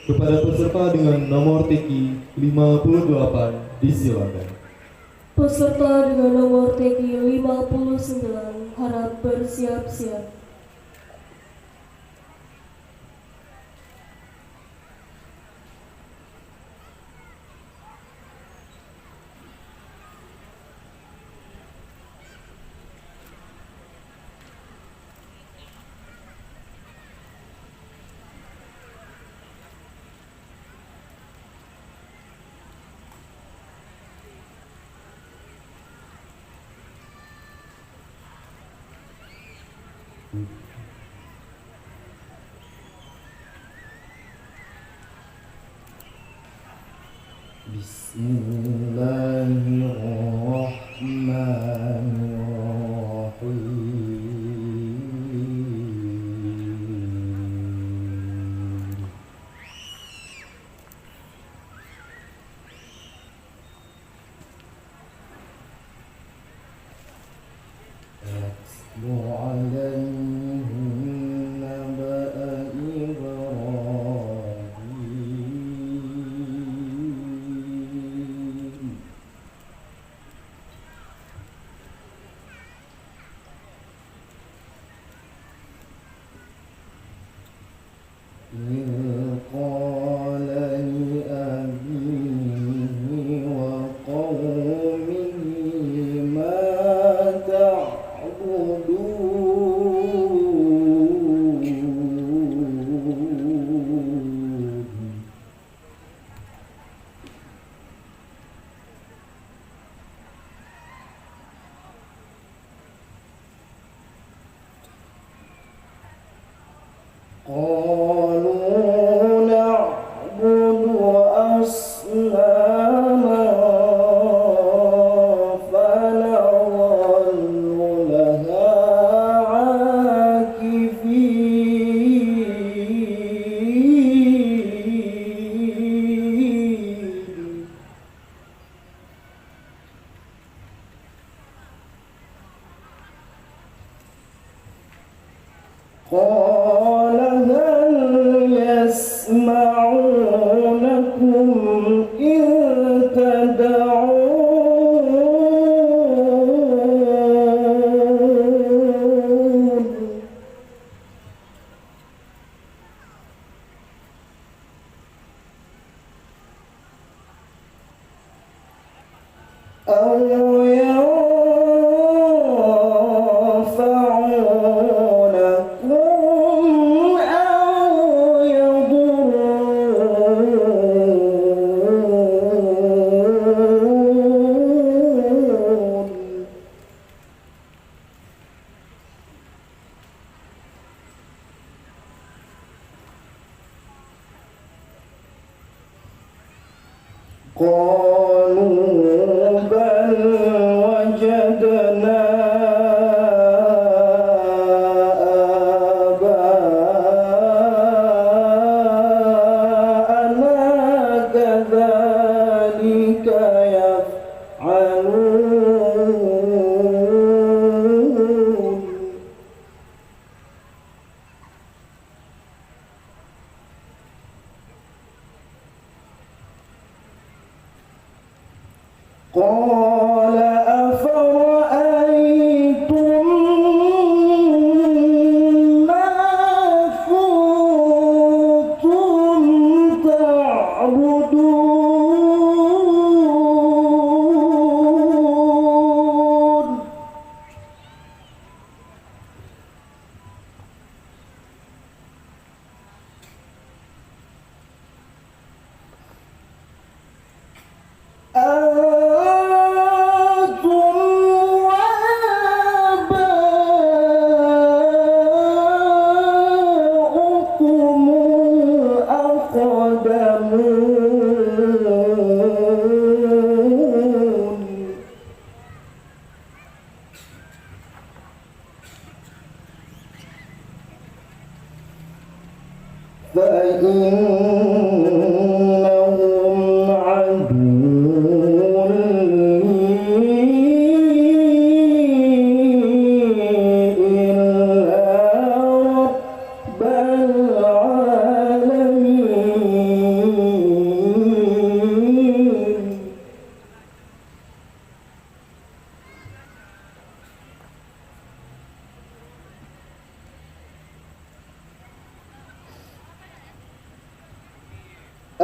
Kepada peserta dengan nomor teki 58 disilakan. Peserta dengan nomor teki 59 harap bersiap-siap.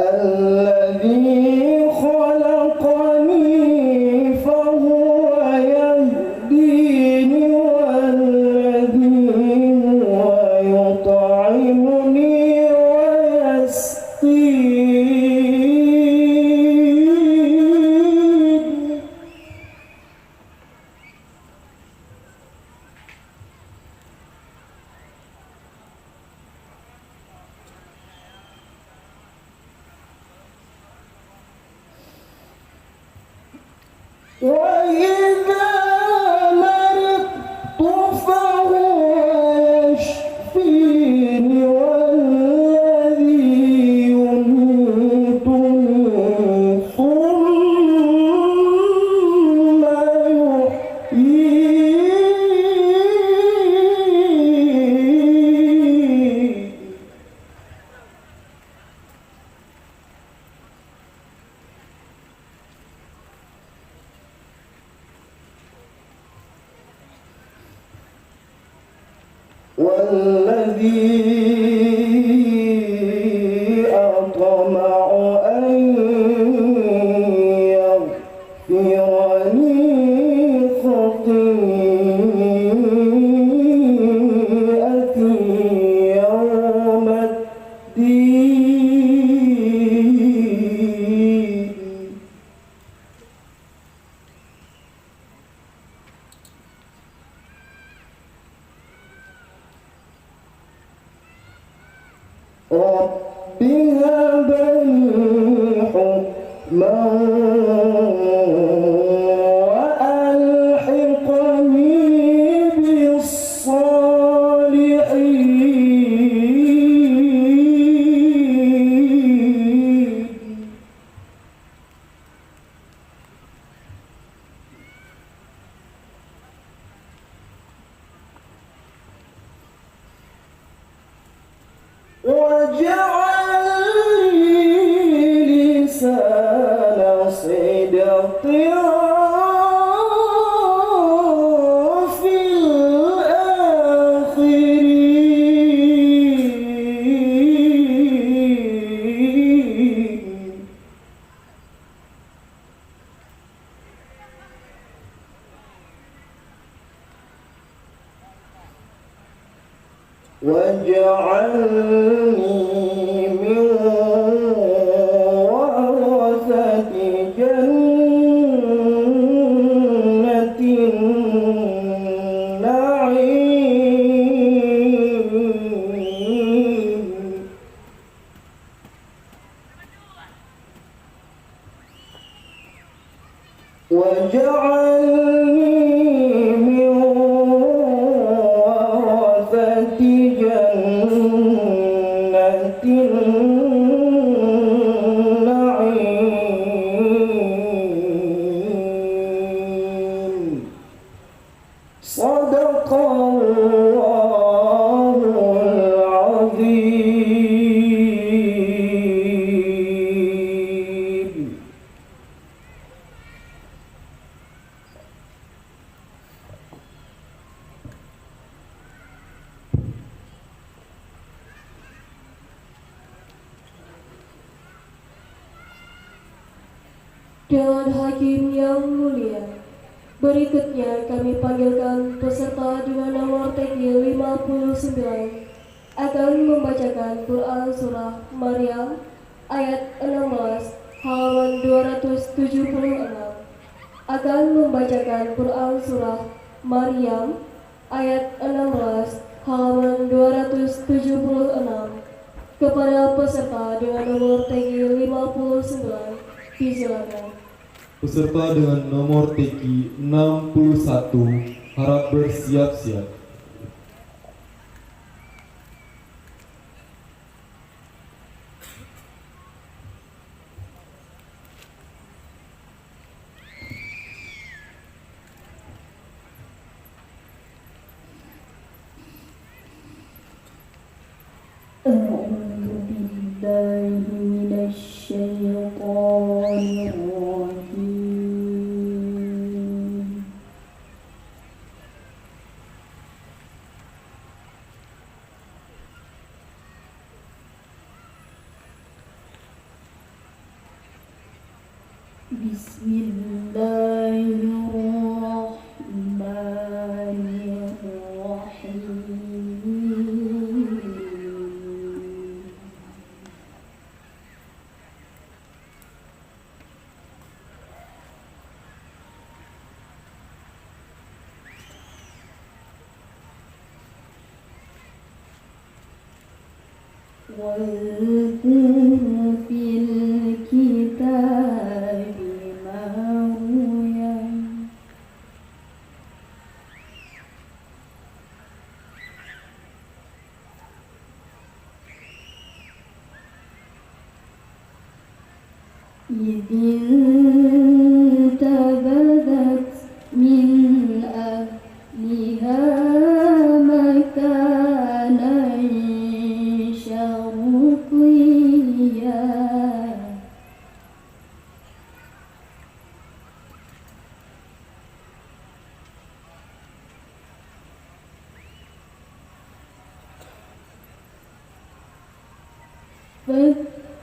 الذي خلقني فهو يهديني والذي هو يطعمني ويسقين وإذا مرضت فهو يشفيني والذي يميتني ثم يحيين والذي أطمع أن يغفر لي خطيئتي يوم الدين رب هب لي حكما وألحقني بالصالحين واجعل لي لسان صدق في الآخرين واجعلني من ورثة جنة النعيم واجعلني من ورثة جنة النعيم صدق الله العظيم. Dewan Hakim yang mulia, berikutnya kami panggilkan peserta dengan nomor TQ 59 akan membacakan Quran Surah Maryam ayat 16 halaman 276. Akan membacakan Quran Surah Maryam ayat 16 halaman 276 kepada peserta dengan nomor TQ 59. Disilakan. Peserta dengan nomor TQ 61 harap bersiap-siap. أعوذ بالله من الشيطان الرجيم بسم الله الرحمن الرحيم واذكر في الكتاب مريم إذ انتبذت من أهلها مكانا شرقيا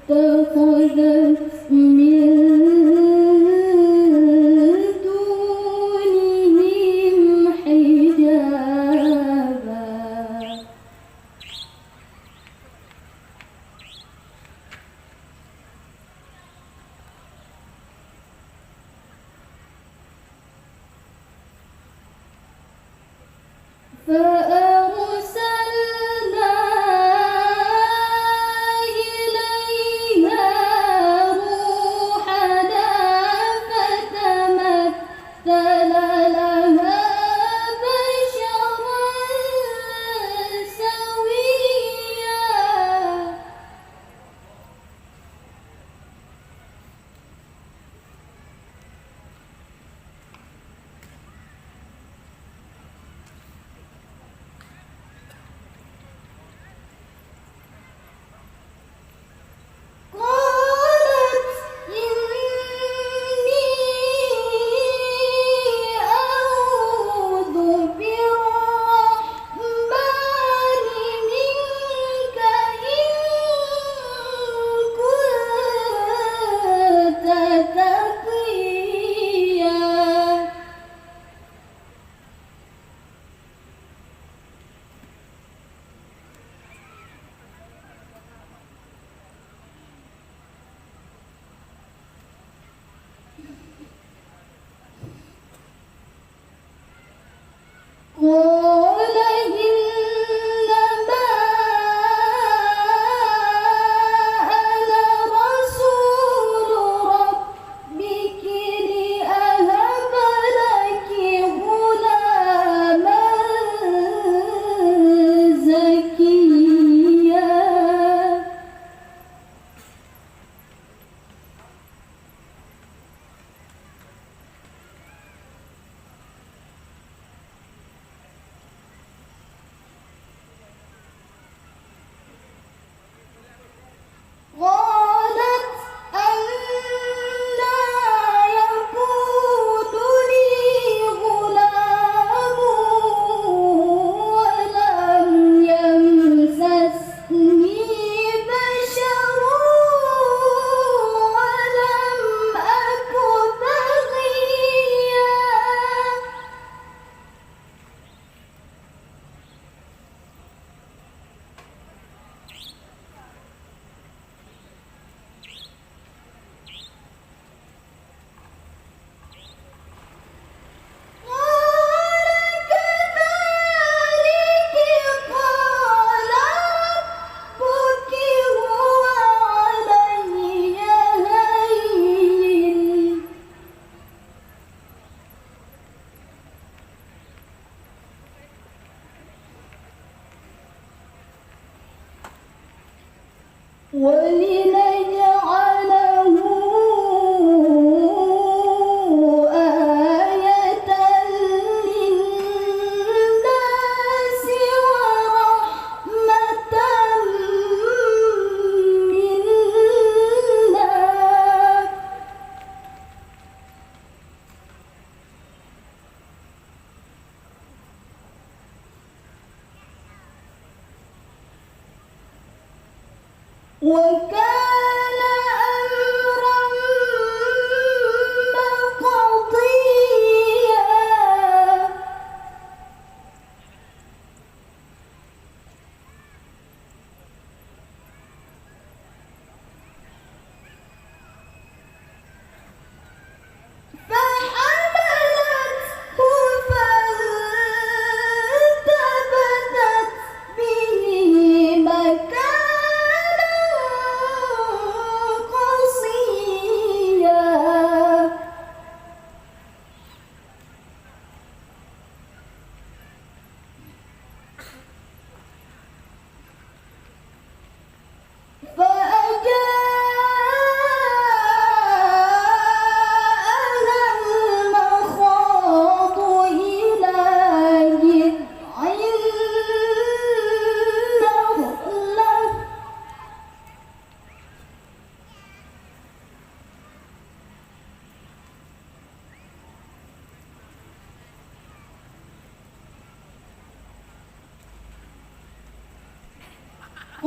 فاتخذت من دونهم حجابا فأرسلنا إليها روحنا فتمثل لها بشرا سويا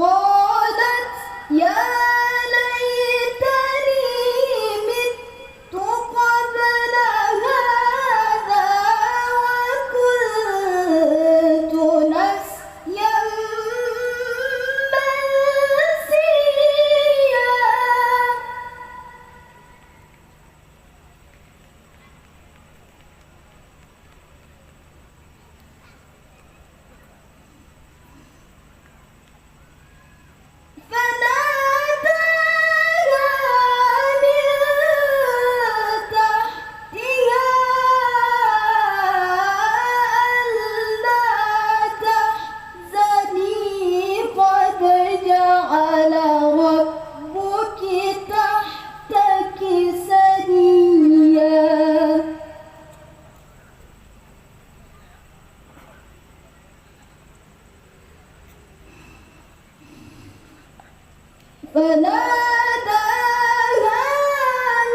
قالت يا ليتني مت قبل هذا وكنت نسيا منسيا فناداها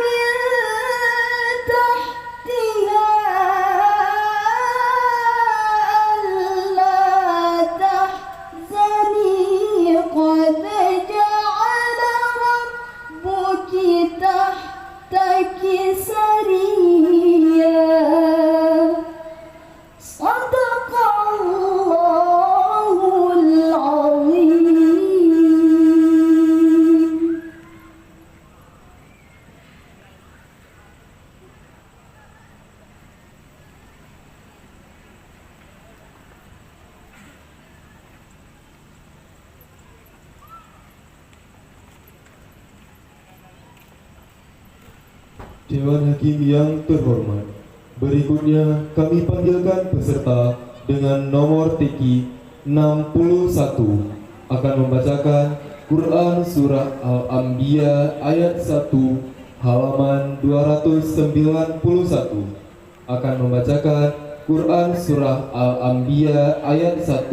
من تحتها ألا تحزني قد جعل ربك تحتك سريا صدق الله العظيم. Dewan Hakim yang terhormat, berikutnya kami panggilkan peserta dengan nomor TQ 61 akan membacakan Quran Surah Al-Anbiya ayat 1 halaman 291, akan membacakan Quran Surah Al-Anbiya ayat 1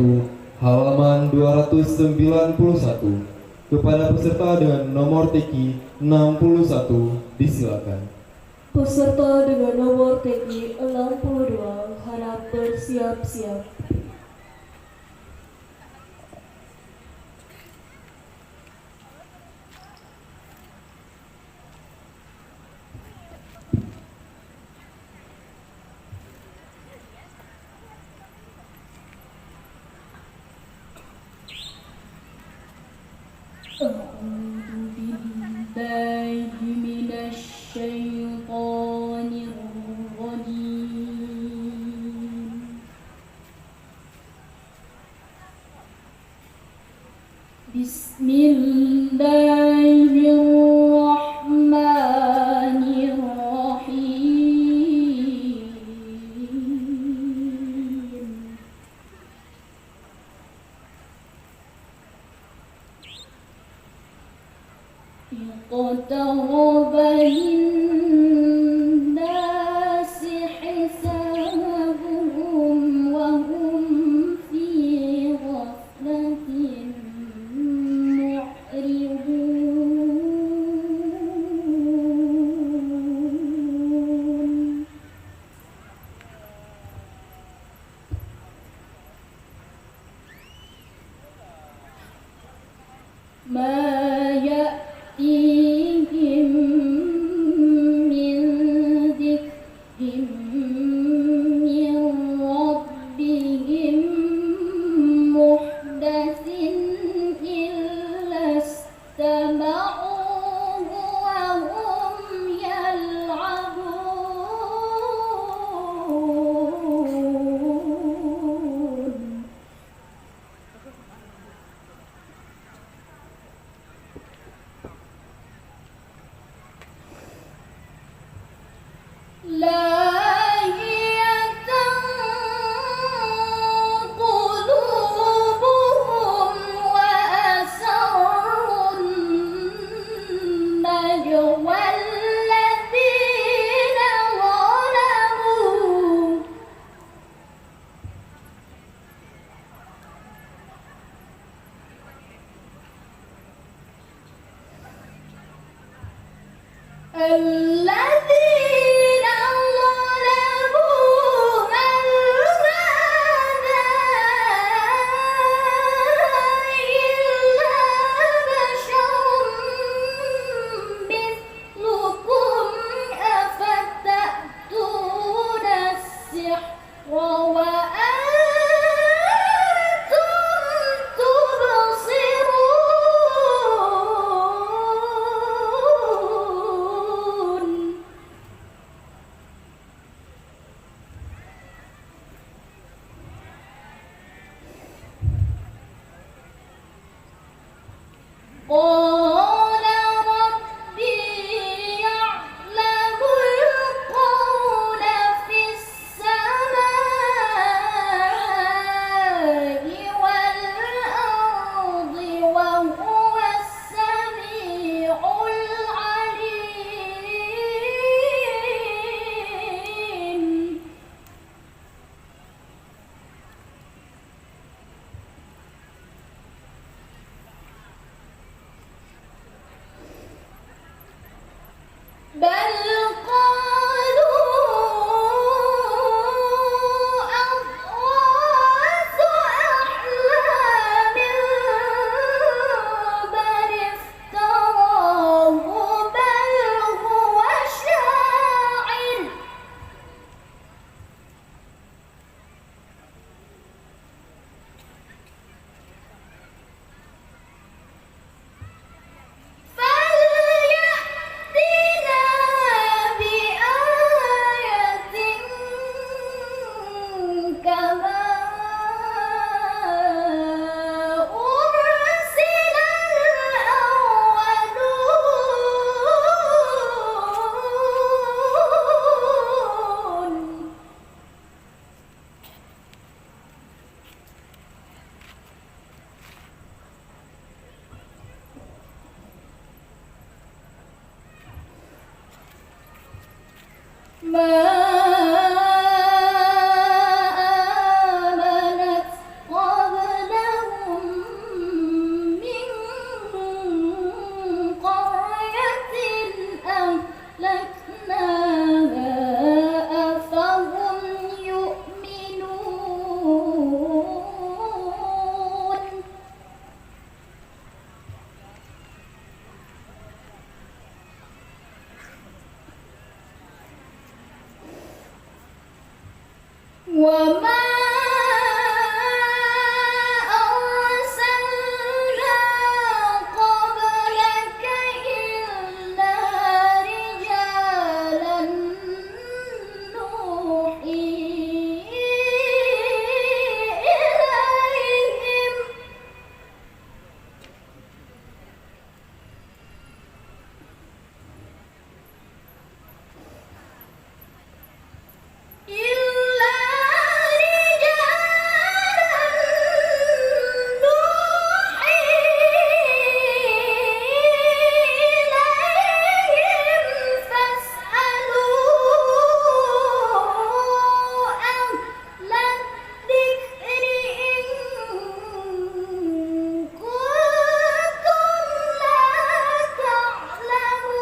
halaman 291. Kepada peserta dengan nomor TQ 61 disilakan. Peserta dengan nomor TQ 62 harap bersiap-siap. أعوذ بالله من الشيطان الرجيم. بسم الله الرحمن الرحيم. اقترب للناس حسابهم وهم في غفلة معرضون. ما يأتيهم من ذكر من ربهم محدث إلا استمعوه وهم يلعبون. لاهية قلوبهم وأسروا النجوى الذين ظلموا. الذين ظلموا هل هذا إلا ما آمنت قبلهم من قرية أهلكناها أفهم يؤمنون وما أرسلنا قبلك إلا رجالا نوحي إليهم إلا رجالا نوحي إليهم فاسألوا أهل الذكر إن كنتم لا تعلمون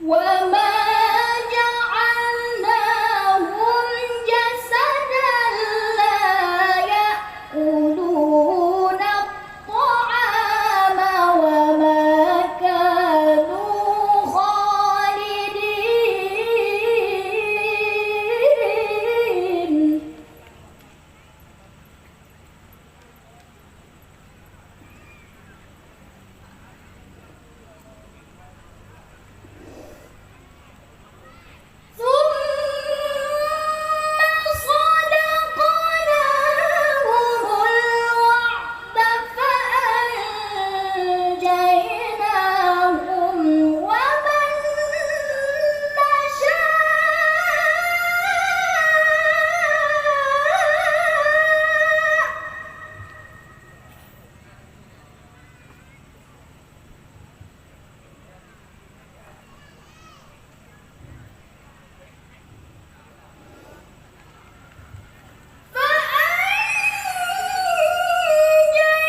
وما جعلناهم جسدا لا يأكلون الطعام وما كانوا خالدين ثم صدقناهم الوعد فأنجيناهم ومن نشاء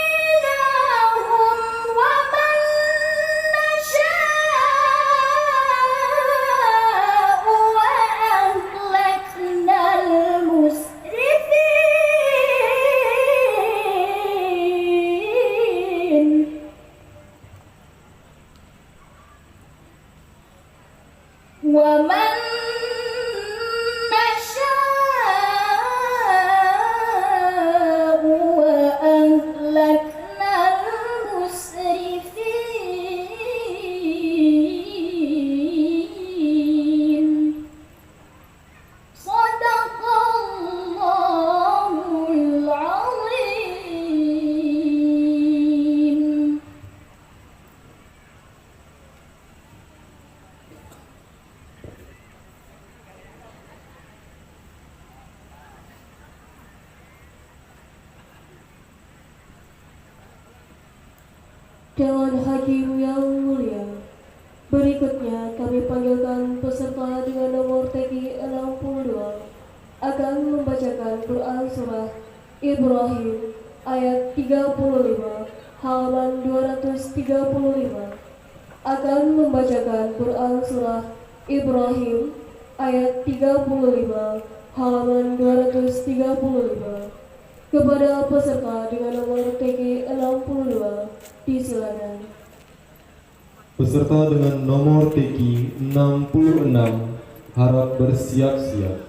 فأنجيناهم ومن نشاء وأهلكنا المسرفين ومن نشاء وأهلكنا المسرفين صدق الله العظيم Dewan Hakim yang mulia, berikutnya kami panggilkan peserta dengan nomor TK 62 akan membacakan Quran Surah Ibrahim ayat 35 halaman 235. Akan membacakan Quran Surah Ibrahim ayat 35 halaman 235. Kepada peserta dengan nomor TK 62, disilakan. Peserta dengan nomor TK 66 harap bersiap-siap.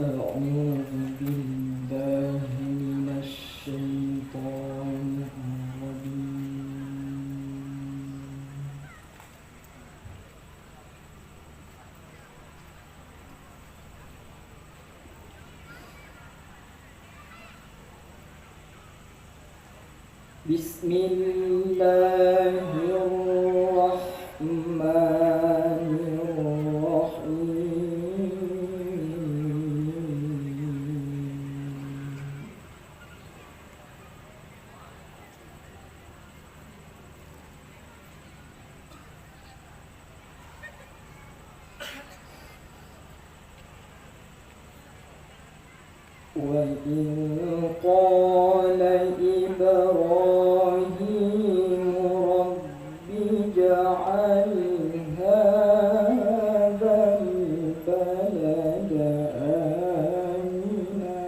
أعوذ بالله من الشيطان الشيطان الرجيم. بسم الله الرحمن الرحيم. وإذ قال إبراهيم رب اجعل هذا البلد آمنا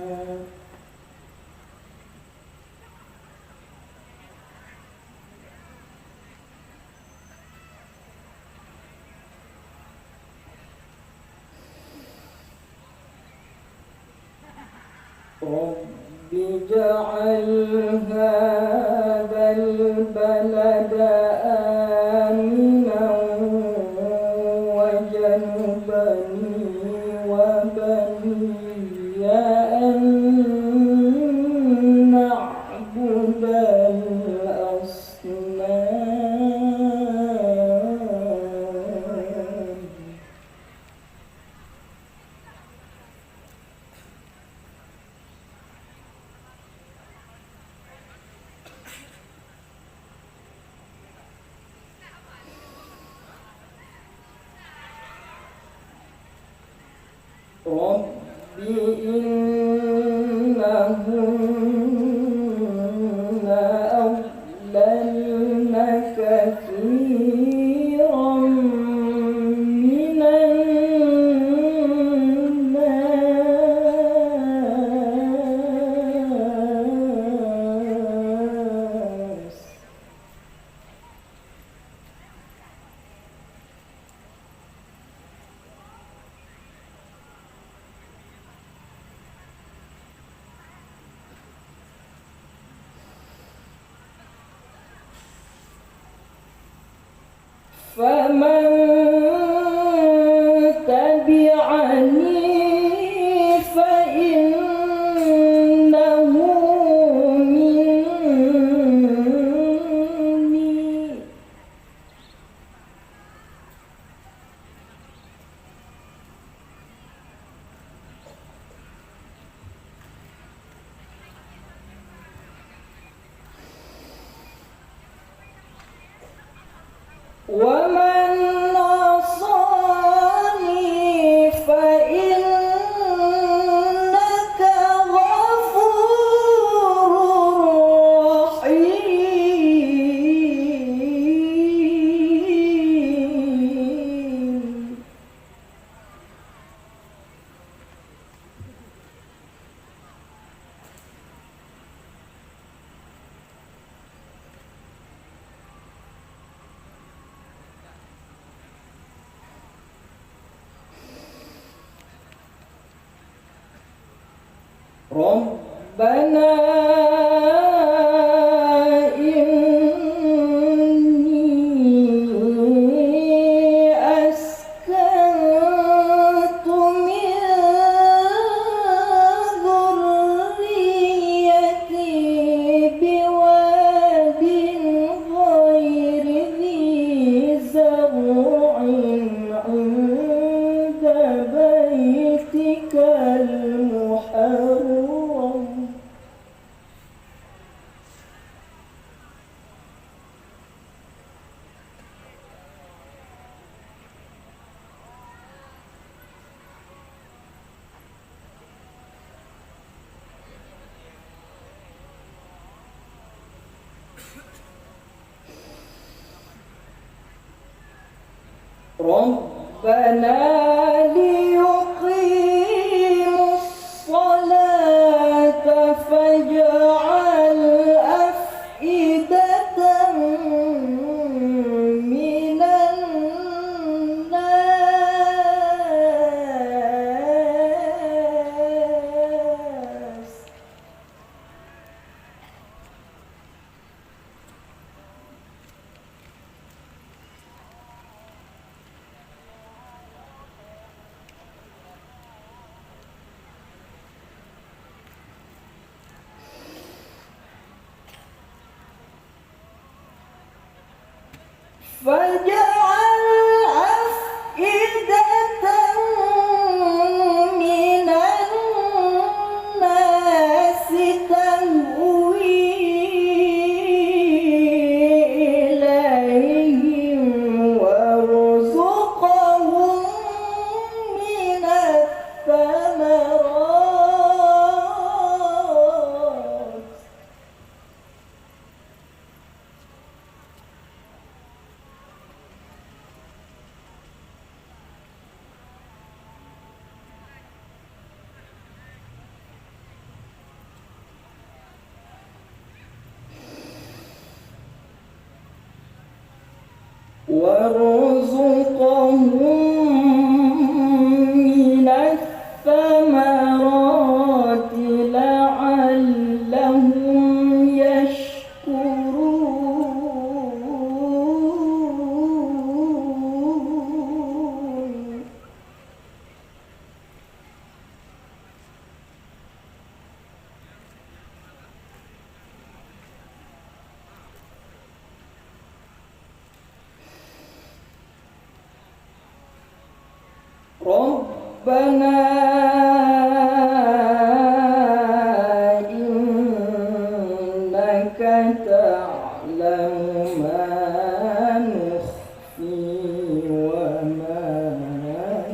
رب اجعل هذا البلد آمنا واجنبني وبني أن نعبد الأصنام. رب إنهن أضللن كثيرا من الناس فمن تبعني فإنه مني ومن عصاني فإنك غفور رحيم. ربنا إني أسكنت من ذريتي بواد غير ذي زرع عند بيتك المحرم ربنا ليقيموا الصلاة فاجعل أفئدة من الناس فاجعل أفئدة من الناس تهوي إليهم وارزقهم من الثمرات من الثمرات لعلهم يشكرون ربنا إنك تعلم ما نخفي وما نعلم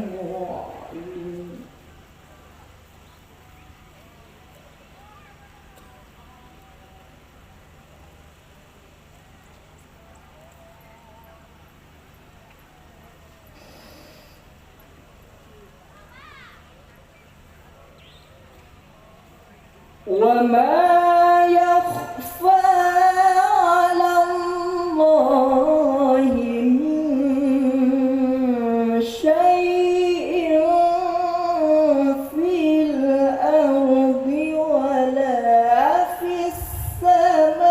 وما يخفى على الله من شيء في الأرض ولا في السماء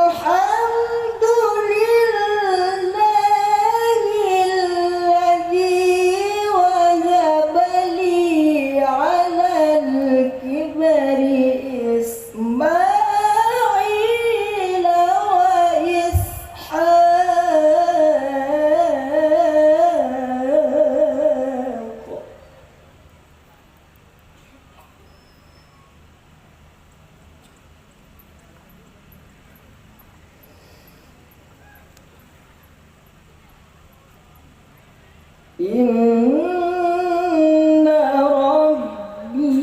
الحمد لله الذي وهب لي على الكبر إسماعيل وإسحاق إن ربي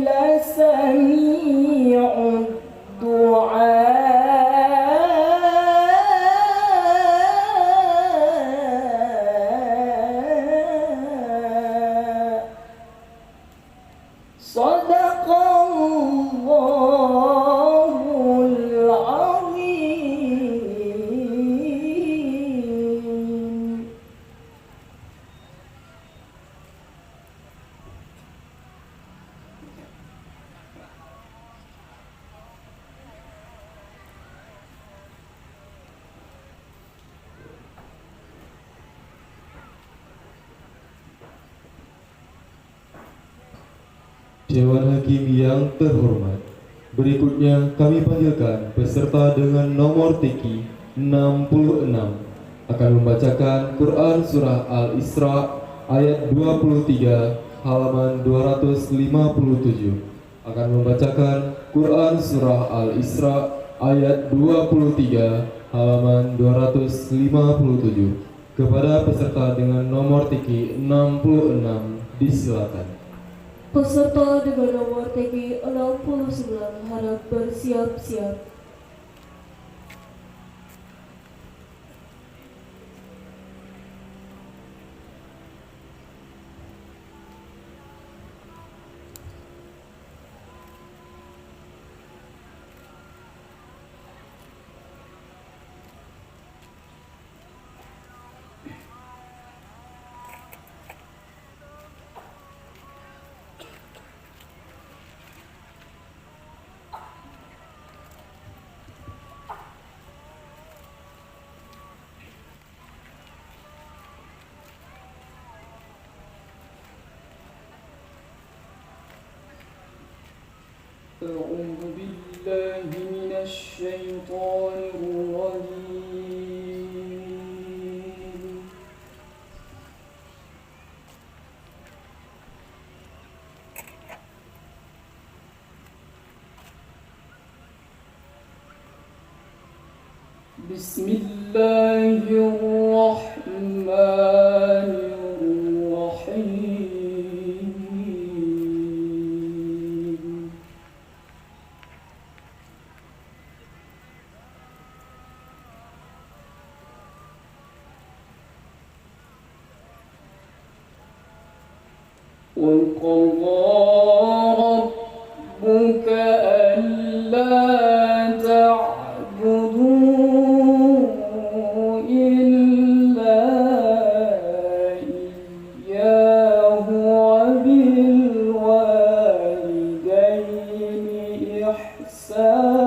لسميع الدعاء صدق الله العظيم. Dewan Hakim yang terhormat, berikutnya kami panggilkan peserta dengan nomor teki 66 akan membacakan Quran Surah Al-Isra ayat 23 halaman 257. Akan membacakan Quran Surah Al-Isra ayat 23 halaman 257. Kepada peserta dengan nomor teki 66 disilakan. Peserta dengan nomor TG 69 harap bersiap-siap. أعوذ بالله من الشيطان الرجيم. بسم الله الرحمن الرحيم. وقضى ربك ألا تعبدوا إلا إياه وبالوالدين إحسانا.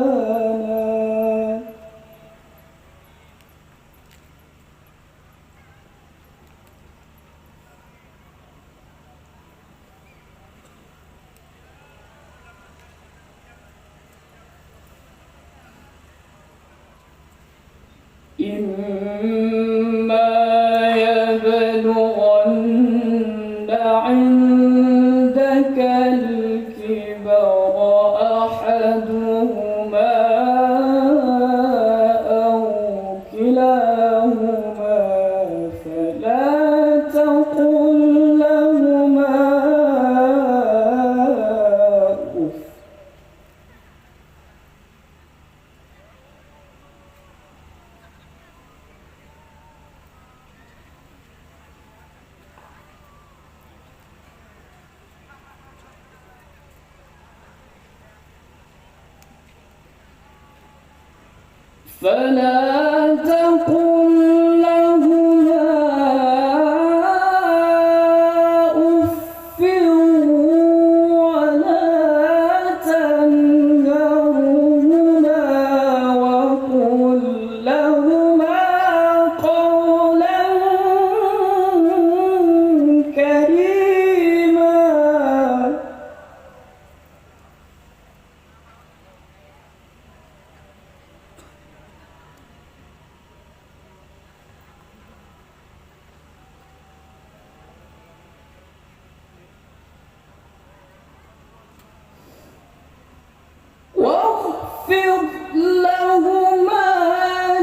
إما يبلغن عندك الكبر أحدهما أو كلاهما فلا تقل لهما أف. فلا تقل لهما أف ولا تنهرهما وقل لهما قولا كريما. واخفض لهما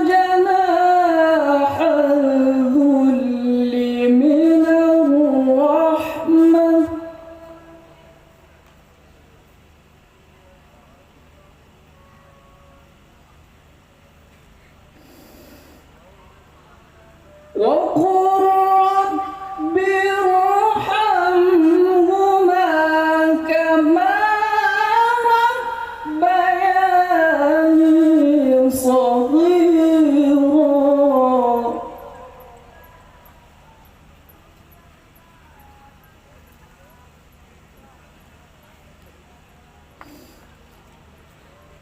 جناح الذل من الرحمة. وقل رب ارحمهما كما ربياني صغيرا.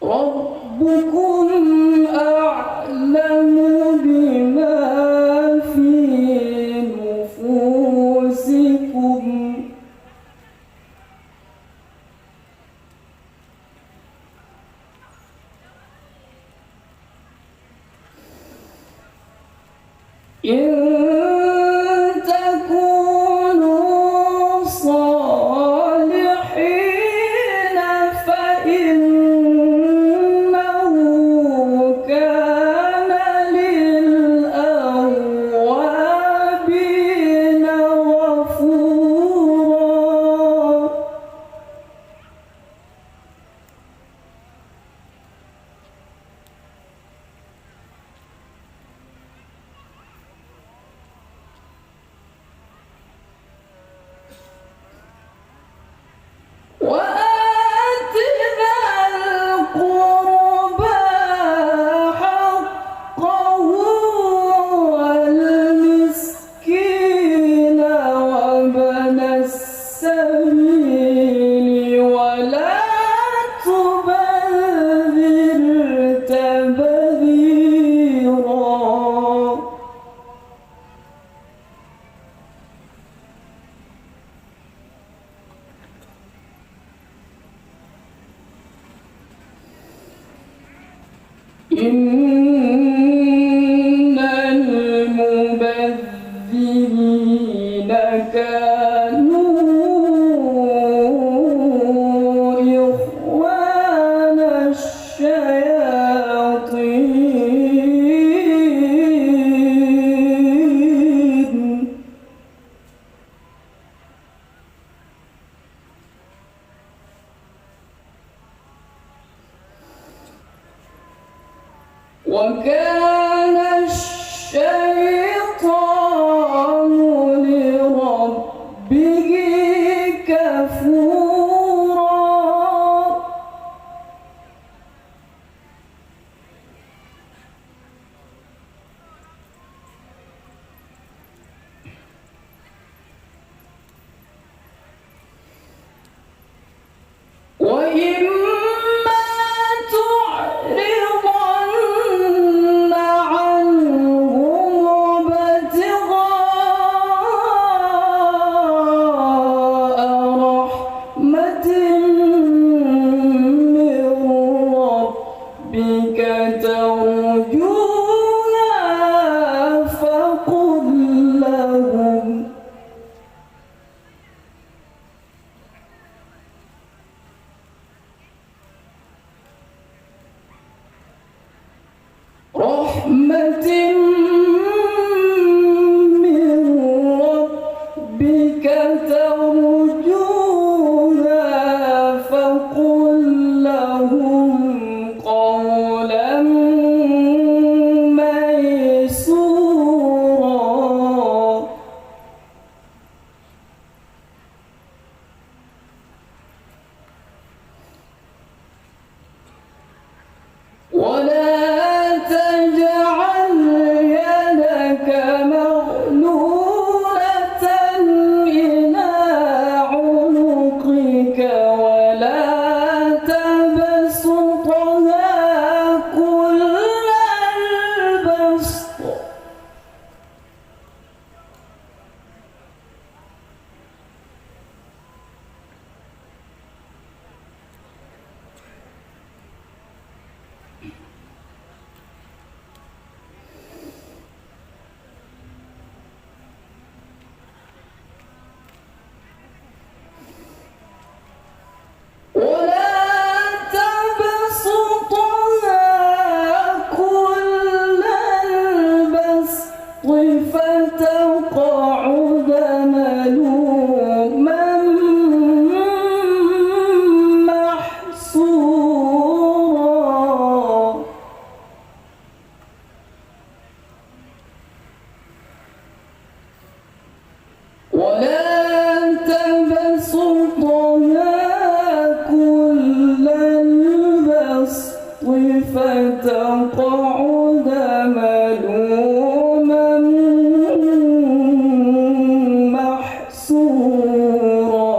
ربكم أعلم بما في نفوسكم إن تكونوا صالحين فإنه كان للأوابين غفورا. إن المبذرين كانوا إخوان الشياطين وكان الشيطان لربه كفورا وإما تعرضن عنهم ابتغاء رحمة من ربك ترجوها فقل لهم رحمة من ربك ترجوها فقل لهم قولا ميسورا ولا تجعل يدك مغلولة إلى عنقك ولا تبسطها كل البسط ولا تبسطها كل البسط فتقعد ملوما محسورا ولا تبسطها كل البسط فتقعد ملوما محسورا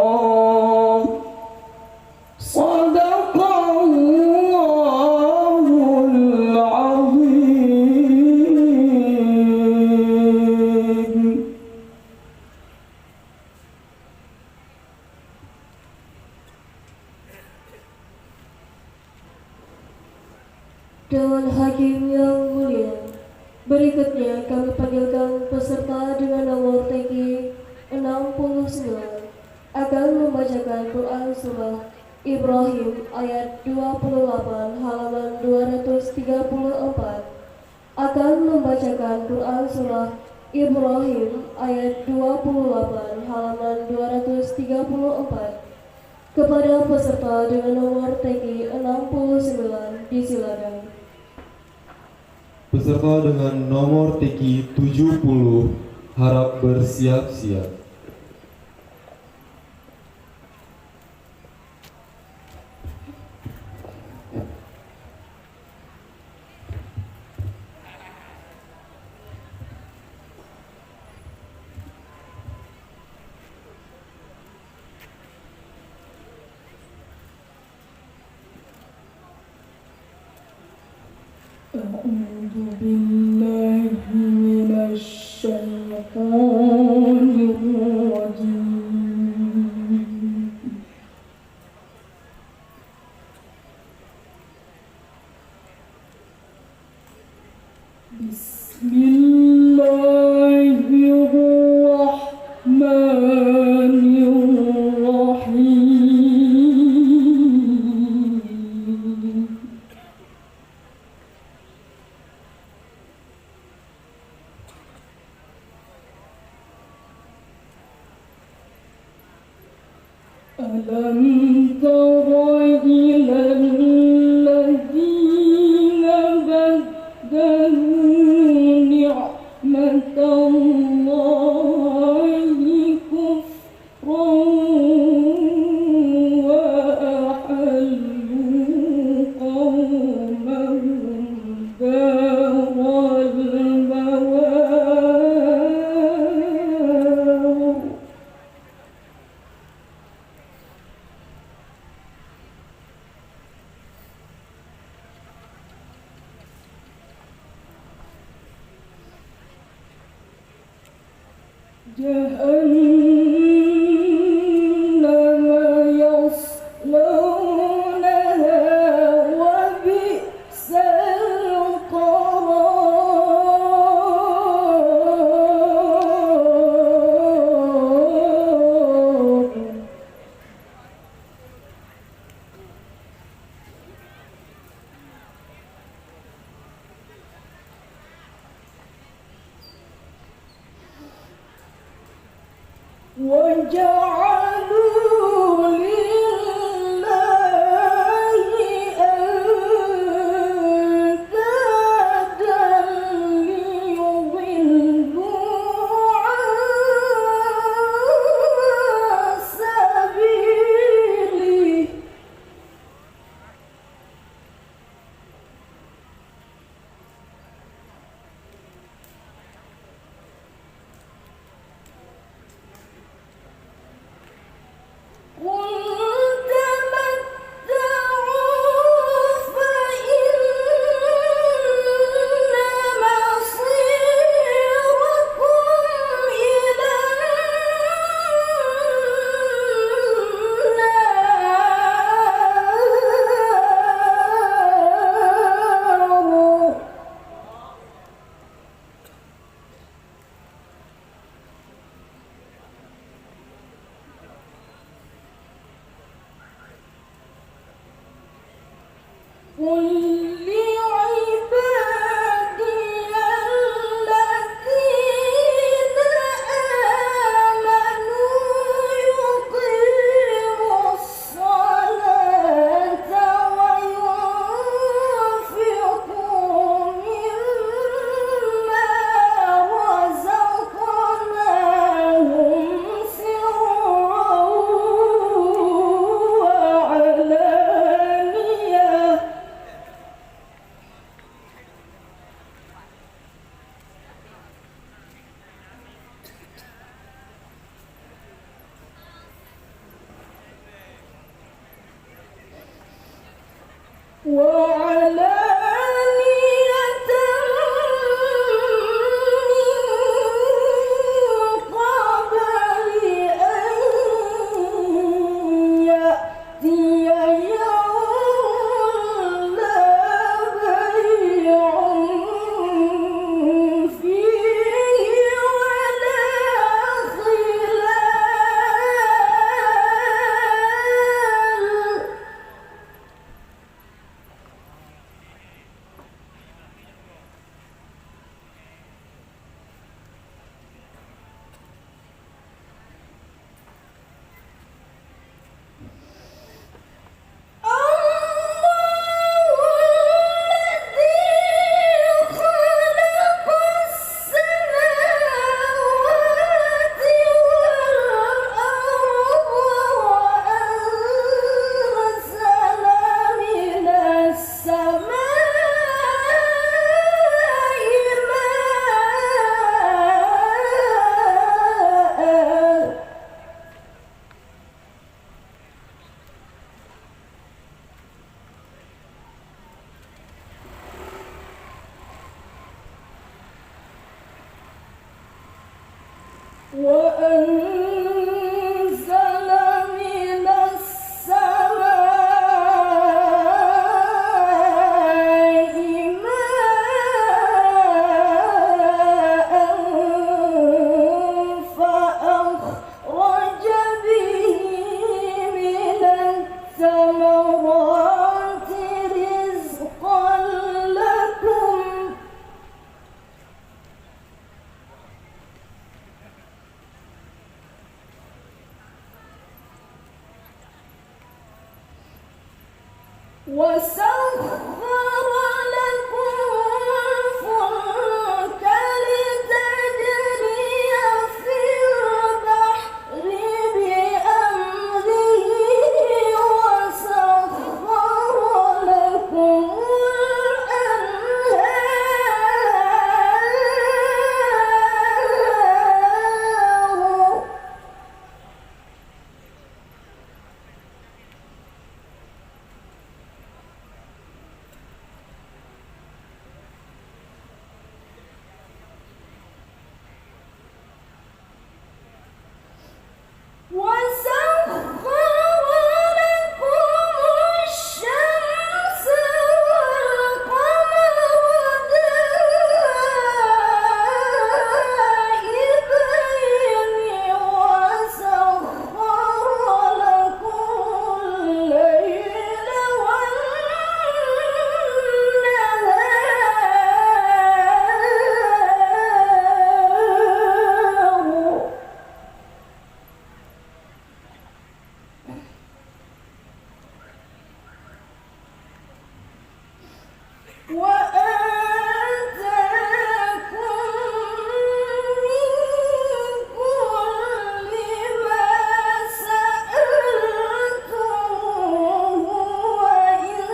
صدق الله العظيم. Dewan Hakim yang mulia, berikutnya kami panggilkan peserta dengan nomor TG 69 akan membacakan Quran Surah Ibrahim ayat 28 halaman 234, akan membacakan Quran Surah Ibrahim ayat 28 halaman 234. Kepada peserta dengan nomor TG 69 disilakan. Peserta dengan nomor TQ 70 harap bersiap-siap. أعوذ بالله من الشيطان الرجيم. بسم الله الرحمن الرحيم ألم تر إلى الذين بدلوا نعمة الله كفرا وأحلوا قومهم دار البوار جهنم يصلونها وبئس القرار وجعلوا لله أندادا ليضلوا عن سبيله قل تمتعوا فإن مصيركم إلى النار قل لعبادي الذين آمنوا يقيموا الصلاة وينفقوا مما رزقناهم سرا وعلانية من قبل أن يأتي يوم لا بيع فيه ولا خلال وأنزل من السماء ماء وسخر لكم الفلك لتجري في البحر بأمره وسخر لكم الأنهار وسخر لكم الشمس والقمر دائبين وسخر لكم الليل والنهار وآتاكم من كل ما سألتموه وإن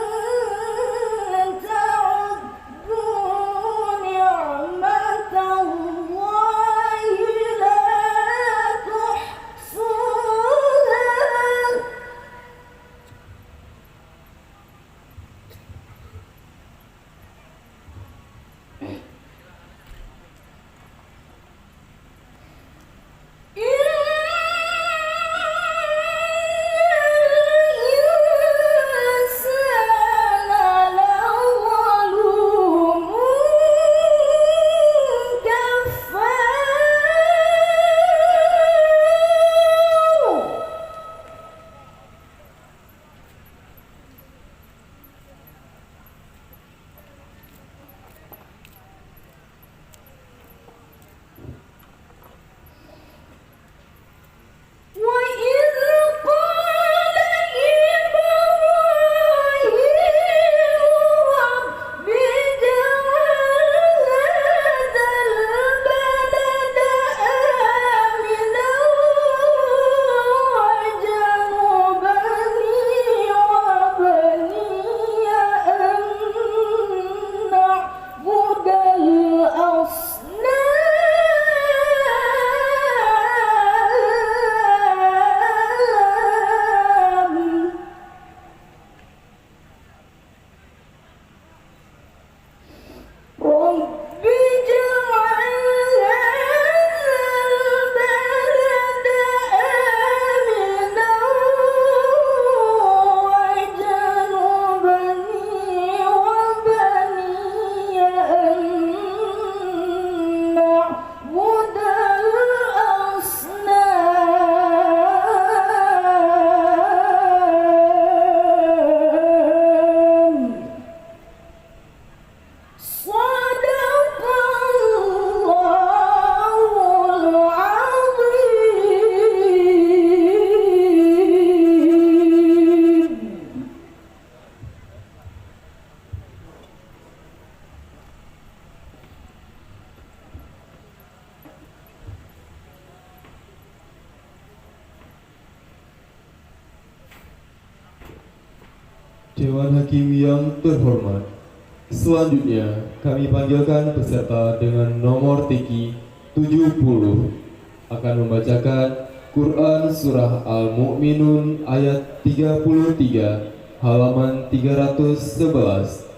تعدوا نعمة الله لا تحصوها وإذ قال إبراهيم رب اجعل هذا البلد آمنا واجنبني وبني أن نعبد الأصنام رب اجعل هذا البلد آمنا واجنبني وبني أن نعبد الأصنام صدق الله العظيم Dewan Hakim yang terhormat, selanjutnya kami panggilkan peserta dengan nomor teki 70 akan membacakan Quran Surah Al-Mu'minun ayat 33 halaman 311,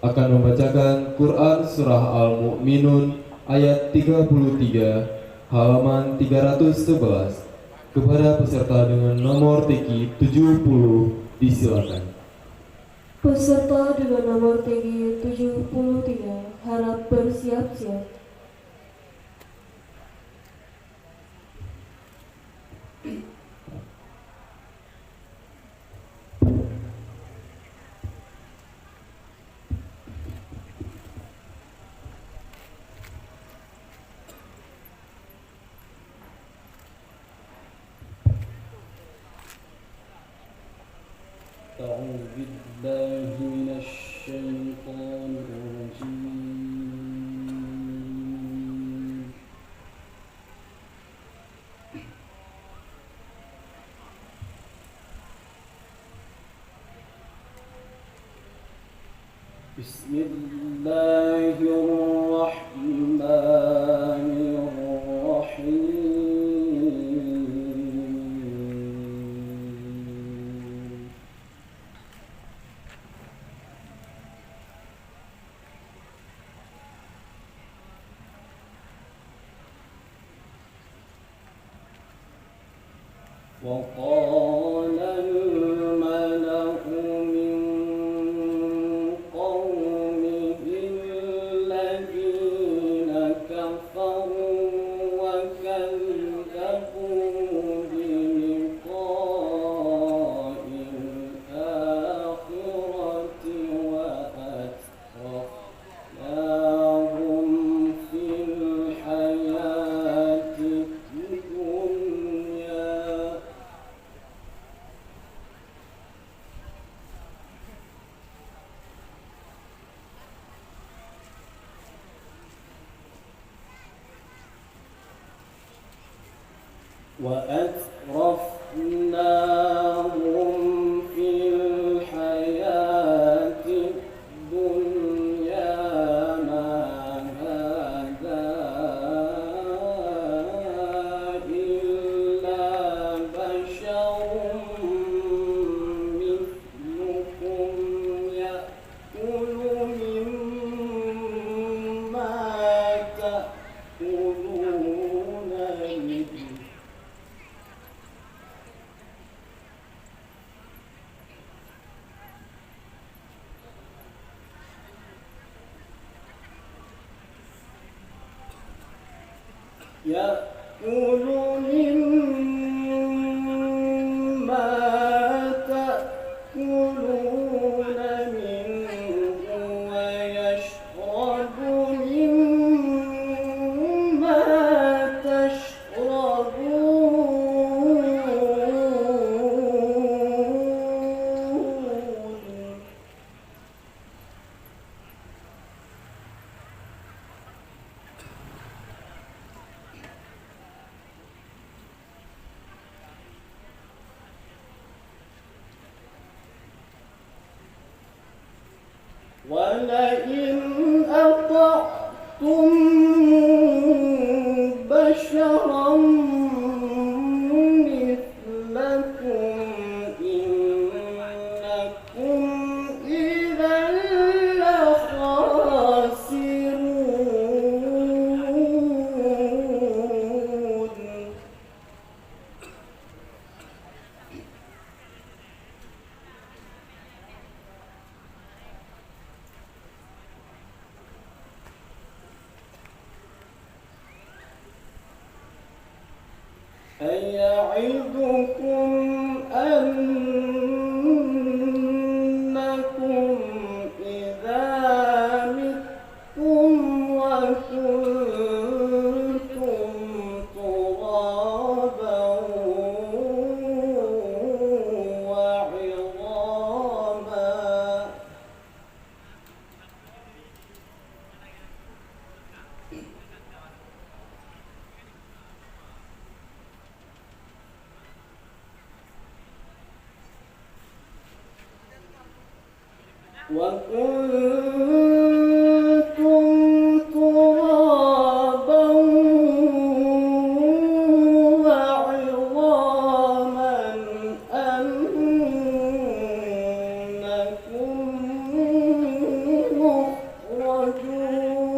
akan membacakan Quran Surah Al-Mu'minun ayat 33 halaman 311. Kepada peserta dengan nomor teki 70 disilakan. Peserta dengan nomor tinggi 73 harap bersiap-siap. أعوذ بالله بسم الله الرحمن الرحيم وقال الملأ من قومه الذين كفروا وكذبوا بلقاء الآخرة وأترفناهم في الحياة الدنيا وأترفناهم في الحياة الدنيا ما هذا إلا بشر مثلكم يأكل مما تأكلون منه يأكل مما تأكلون منه ويشرب مما تشربون ولئن أطعتم بشرا مثلكم إنكم إذا لخاسرون أيعدكم أنكم إذا متم وكنتم ترابا وعظاما وكنتم ترابا وعظاما أنكم مخرجون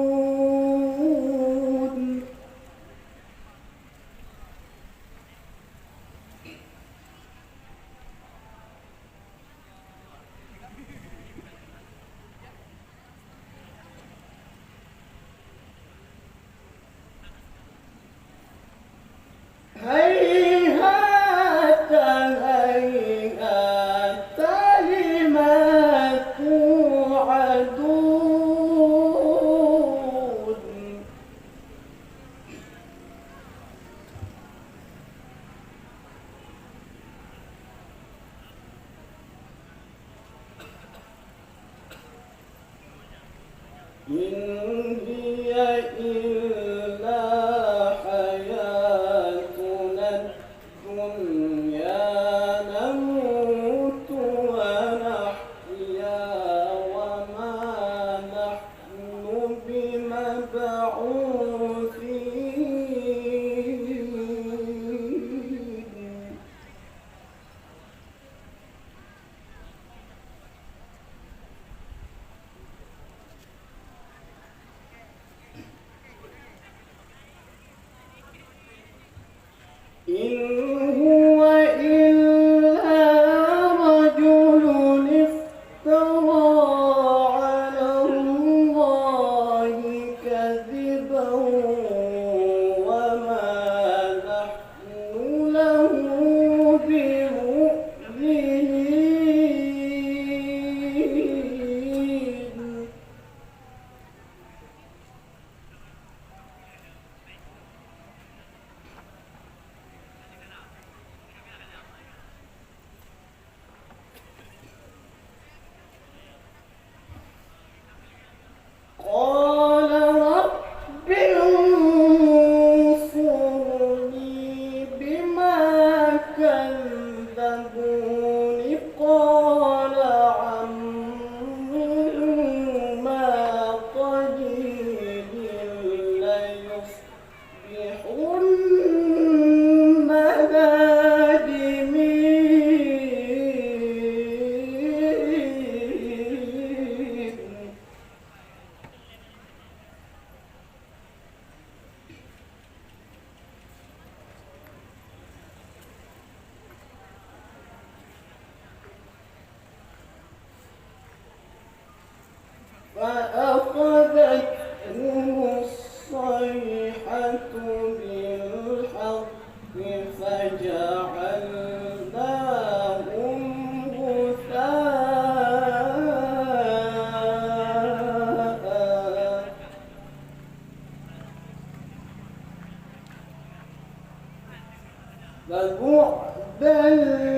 فبعدا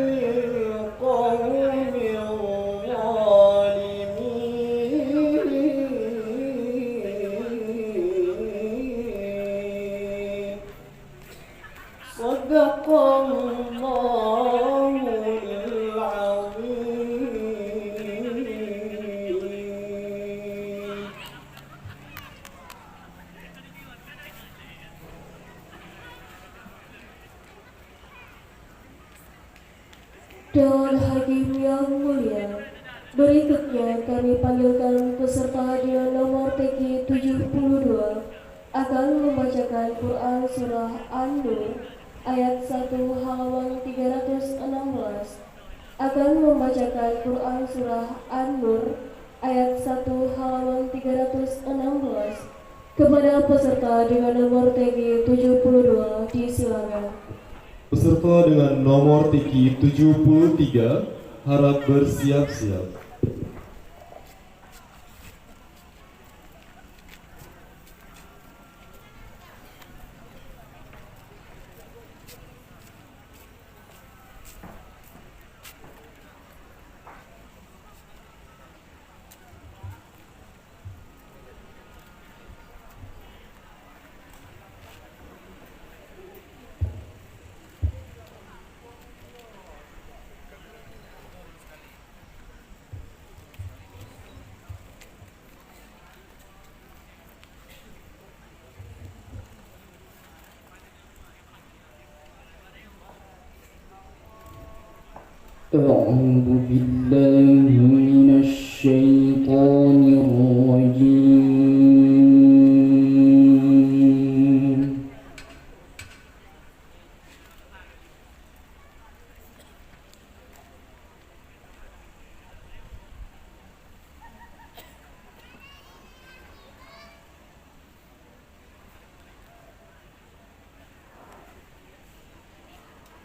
للقوم الظالمين صدق الله العظيم. Dan hakim yang mulia, berikutnya kami panggilkan peserta hadiah nomor TG 72 akan membacakan Quran Surah An-Nur ayat 1 halaman 316. Akan membacakan Quran Surah An-Nur ayat 1 halaman 316 kepada peserta dengan nomor TG 72 disilakan. Peserta dengan nomor TG 73 harap bersiap-siap. أعوذ بالله من الشيطان الرجيم.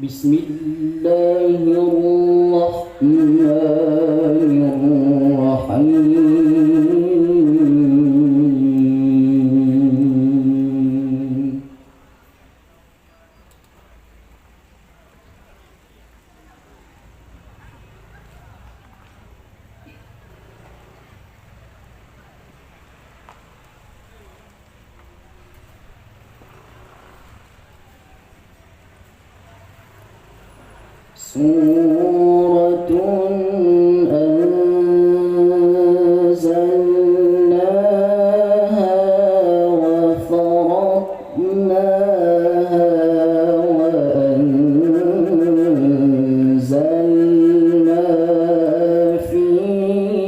بسم الله الرحمن الرحيم. سورة أنزلناها وفرضناها وأنزلنا فيها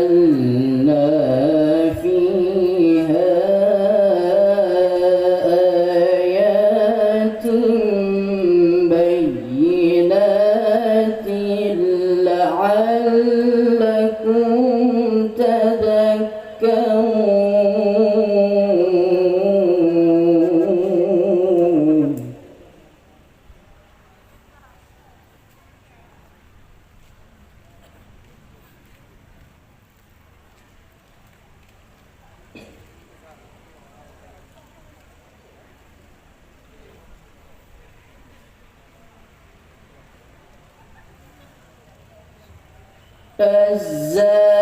وأنزلنا فيها آيات بينات لعلكم تذكرون.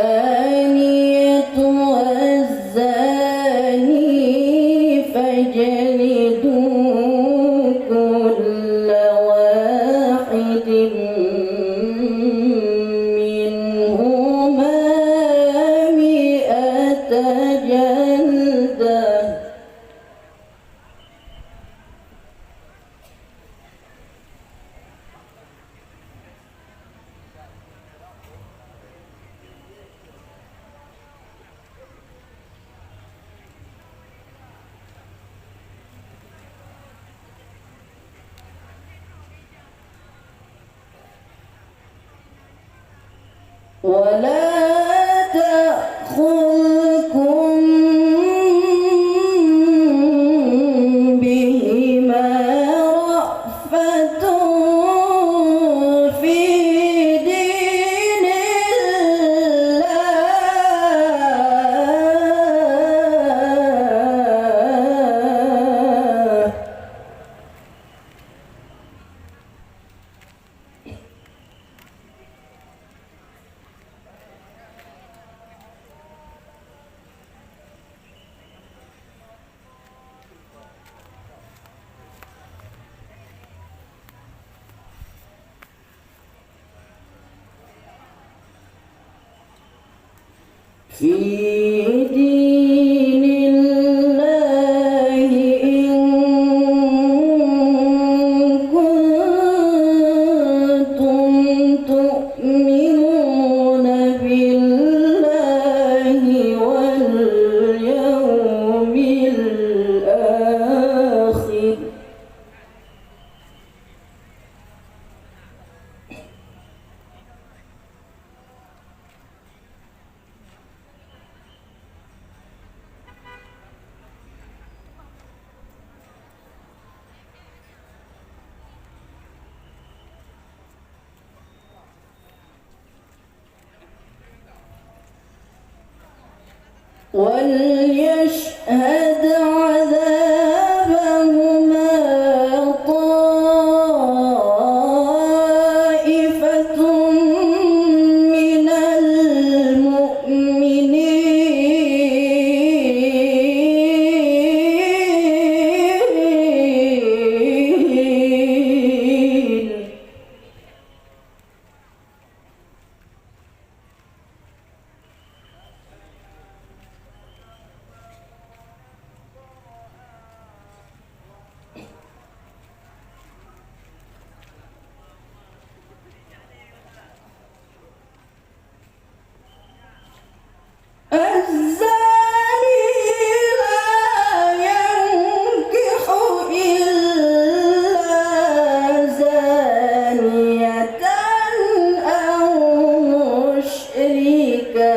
الزانية والزاني فاجلدوا كل واحد منهما 100 جلدة. ولا تأخذكم بهما رأفة في دين الله في دين الله إن كنتم تؤمنون بالله واليوم الآخر وليشهد عذابهما طائفة من المؤمنين الزاني لا ينكح إلا زانية أو مشركة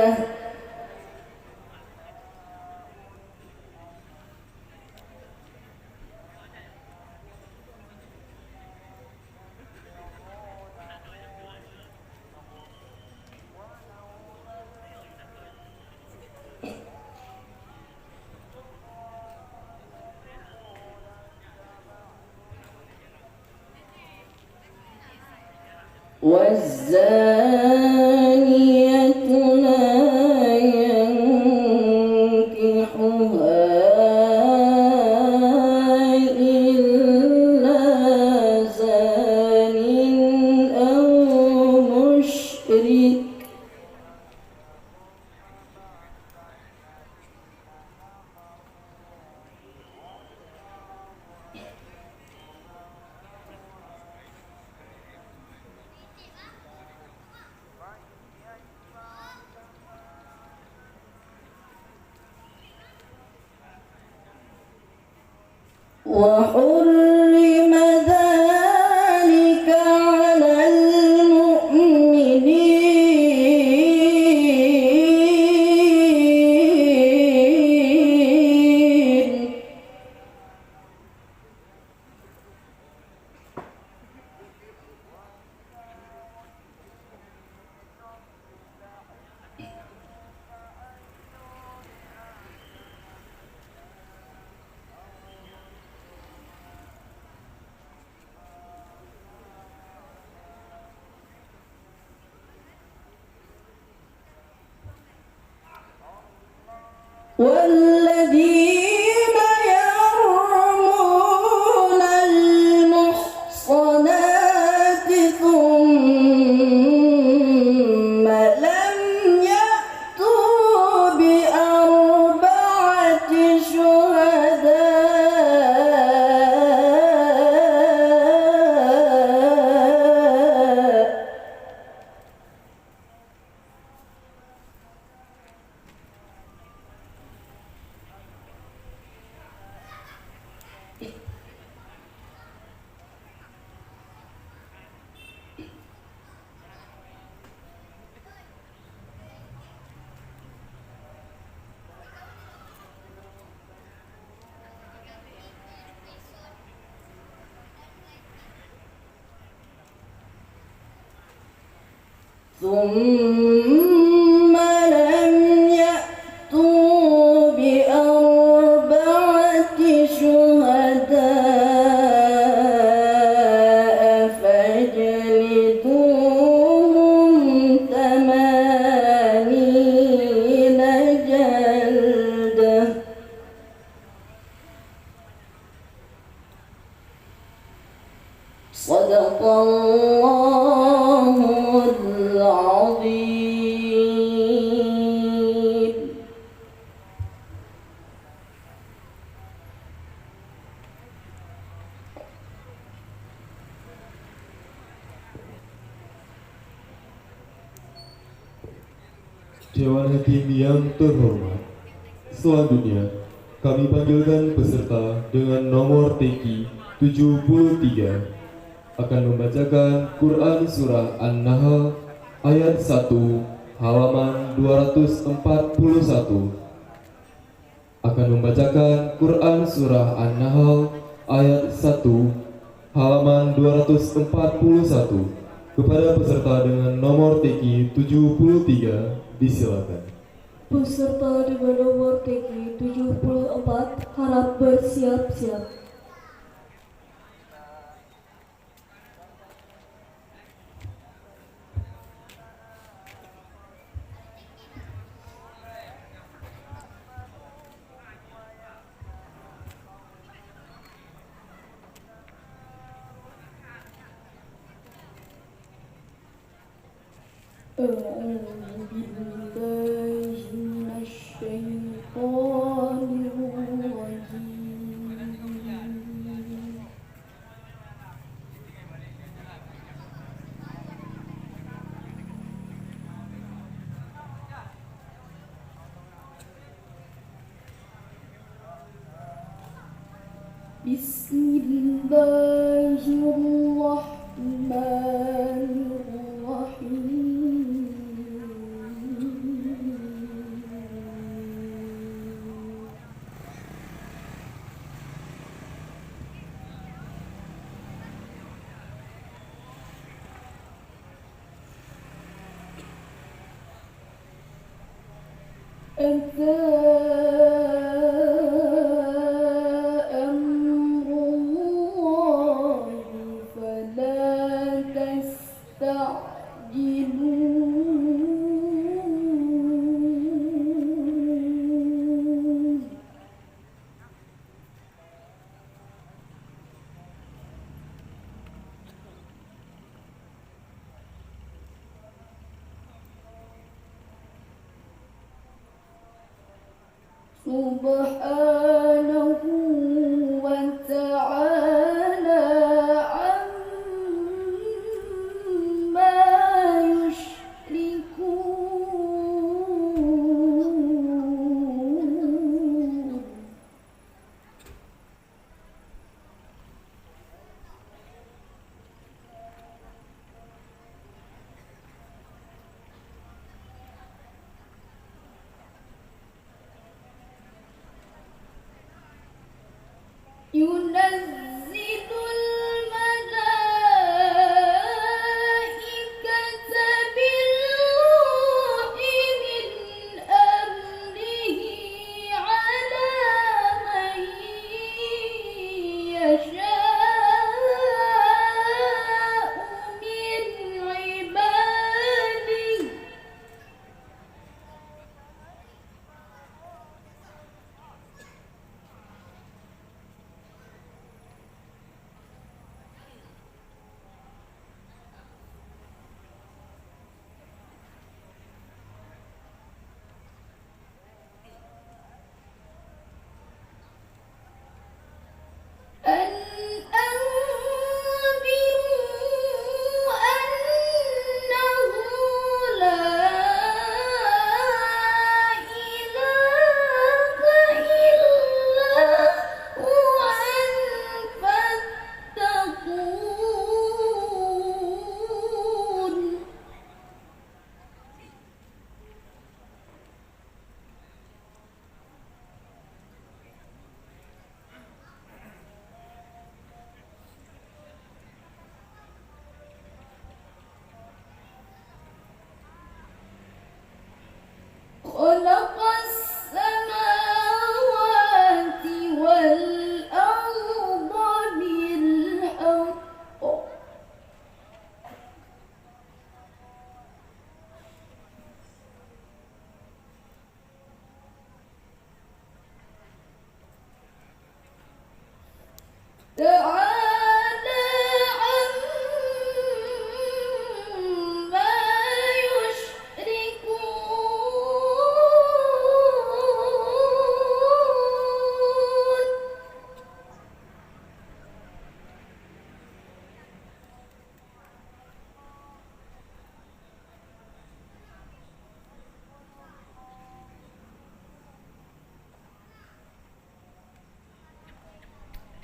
والزانية لا ينكحها إلا زان أو مشرك وحرم ذلك على المؤمنين والذين يرمون المحصنات ثم لم يأتوا بأربعة شهداء ثم لم يأتوا بأربعة شهداء فاجلدوهم 80 جلدة صدق الله العظيم. Dewan Hakim yang terhormat, selanjutnya kami panggilkan peserta dengan nomor TQ 73 akan membacakan Quran Surah An-Nahl ayat 1 halaman 241. Akan membacakan Quran Surah An-Nahl ayat 1 halaman 241 kepada peserta dengan nomor TQ 73 disilakan. Peserta dengan nomor TQ 74 harap bersiap-siap. أعوذ بالله من الشيطان الرجيم. بسم الله الرحمن الرحيم. أتى أمر الله فلا تستعجلون. سبحانه وتعالى عما يشركون. ينزل الملائكة بالروح من أمره على من يشاء من عباده تعالى عما يشركون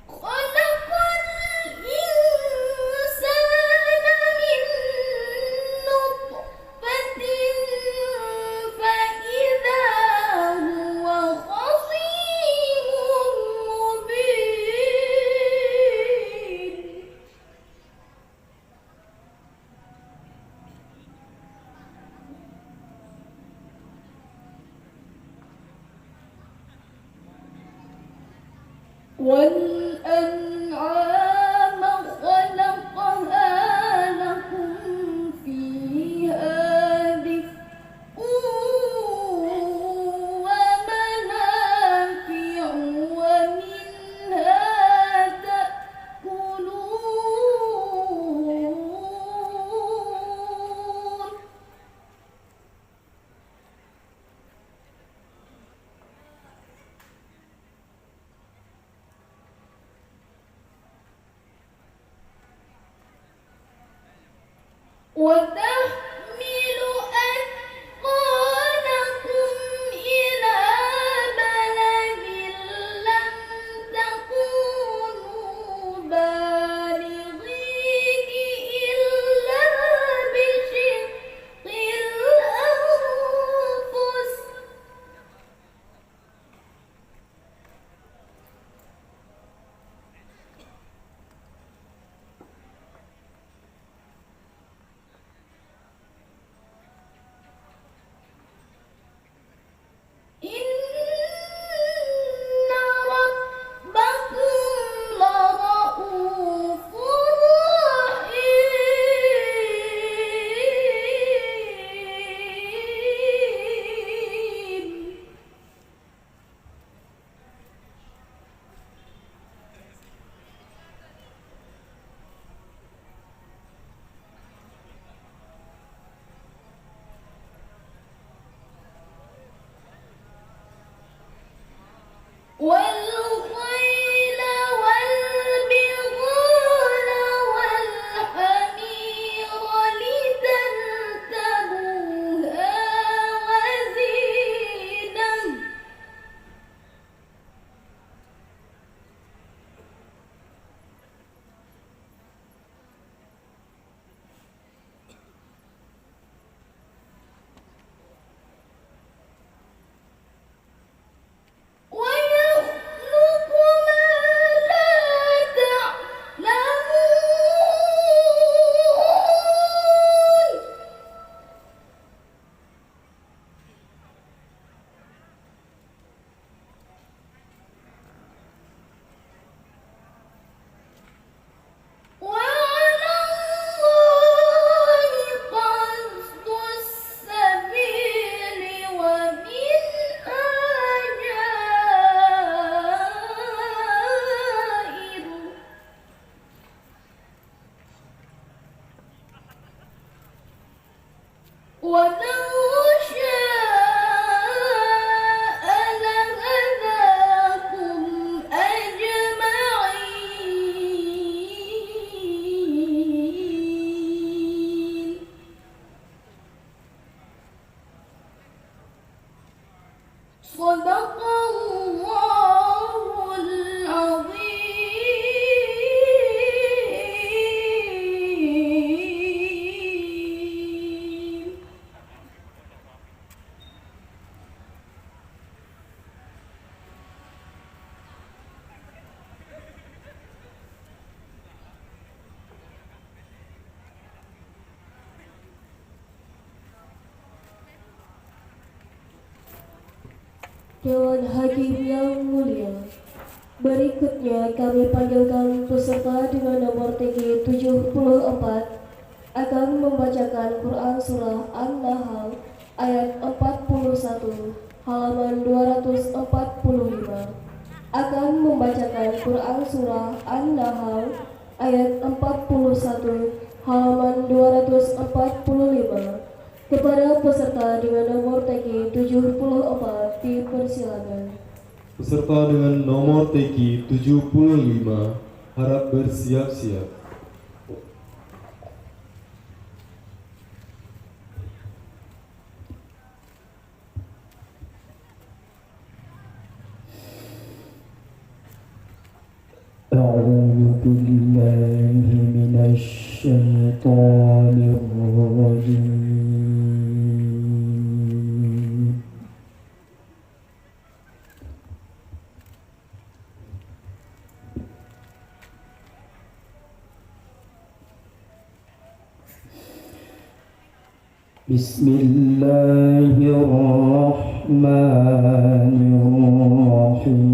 خلق الإنسان من نطفة فإذا هو خصيم مبين والأنعام خلقها لكم فيها دفء ومنافع ومنها تأكلون وتحمل أثقالكم إلى بلد لم تكونوا بالغيه إلا بشق الأنفس إن ربكم لرؤوف رحيم والخيل والبغال والحمير لتركبوها وزينة ويخلق ما لا تعلمون وعلى الله قصد السبيل ومنها جائر ولو شاء لهداكم أجمعين صدق الله العظيم Dewan Hakim yang mulia, berikutnya kami panggilkan peserta dengan nomor tinggi 74 akan membacakan Quran Surah An-Nahl ayat 41 halaman 245. akan membacakan Quran Surah An-Nahl ayat 41 halaman 245 kepada peserta dengan nomor TK 74 dipersilakan. Peserta dengan nomor TK 75 harap bersiap-siap. أعوذ بالله من الشيطان الرجيم بسم الله الرحمن الرحيم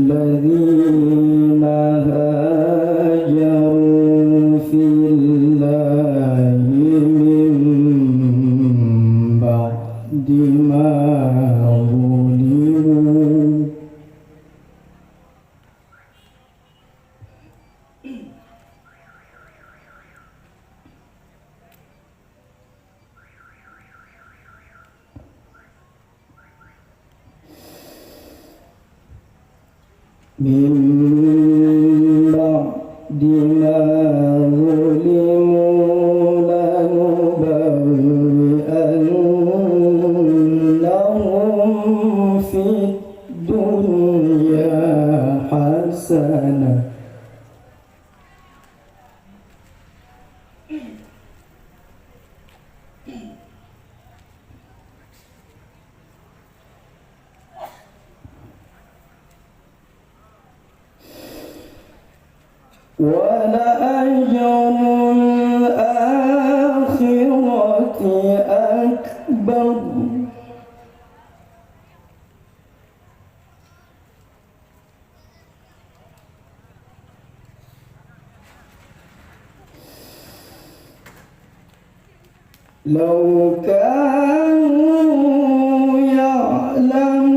والذين هاجروا في الله من بعد ما ظلموا من بعد ما ظلموا لنبوئنهم في الدنيا حسنة ولأجر الآخرة أكبر لو كانوا يعلمون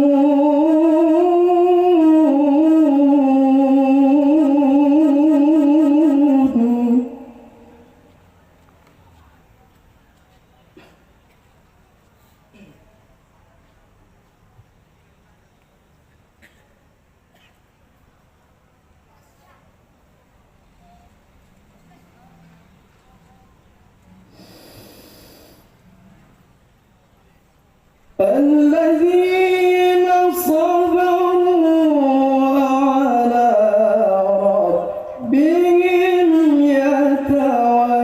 الذين صبروا على ربهم يتوكلون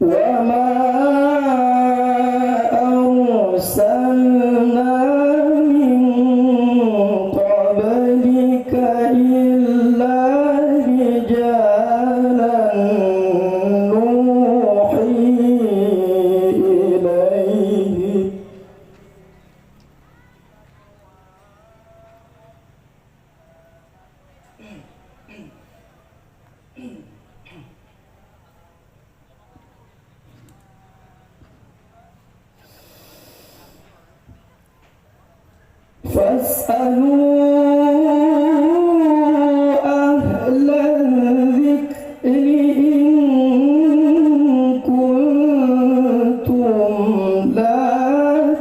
وما أرسلنا من قبلك إلا رجالا نوحي إليهم فاسألوا أهل الذكر إن كنتم لا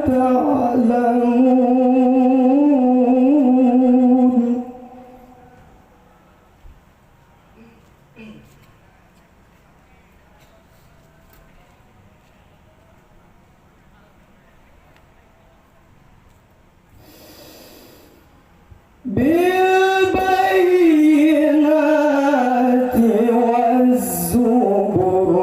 تعلمون بالبينات والزبر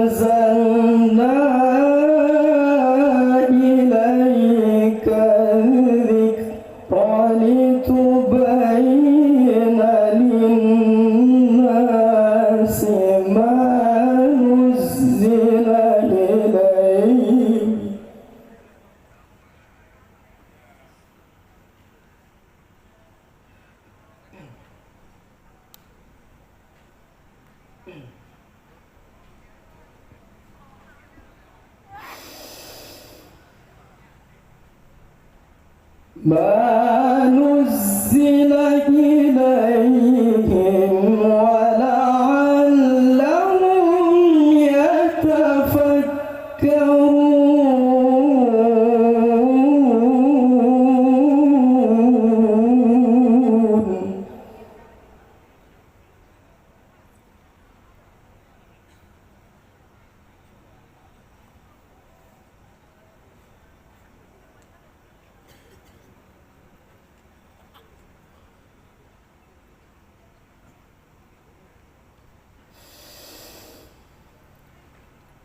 وأنزلنا إليك الذكر لتبين للناس ما نزل إليهم ما نزل إليهم ولعلهم يتفكرون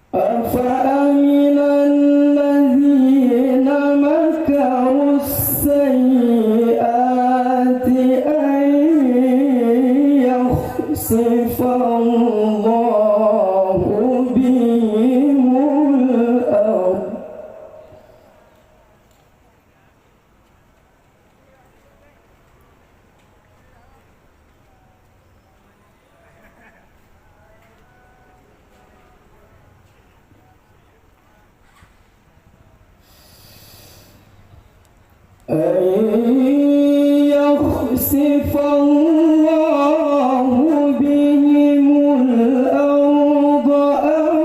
أفأمن الذين مكروا السيئات أن يخسف الله بهم الأرض أن يخسف الله بهم الأرض أو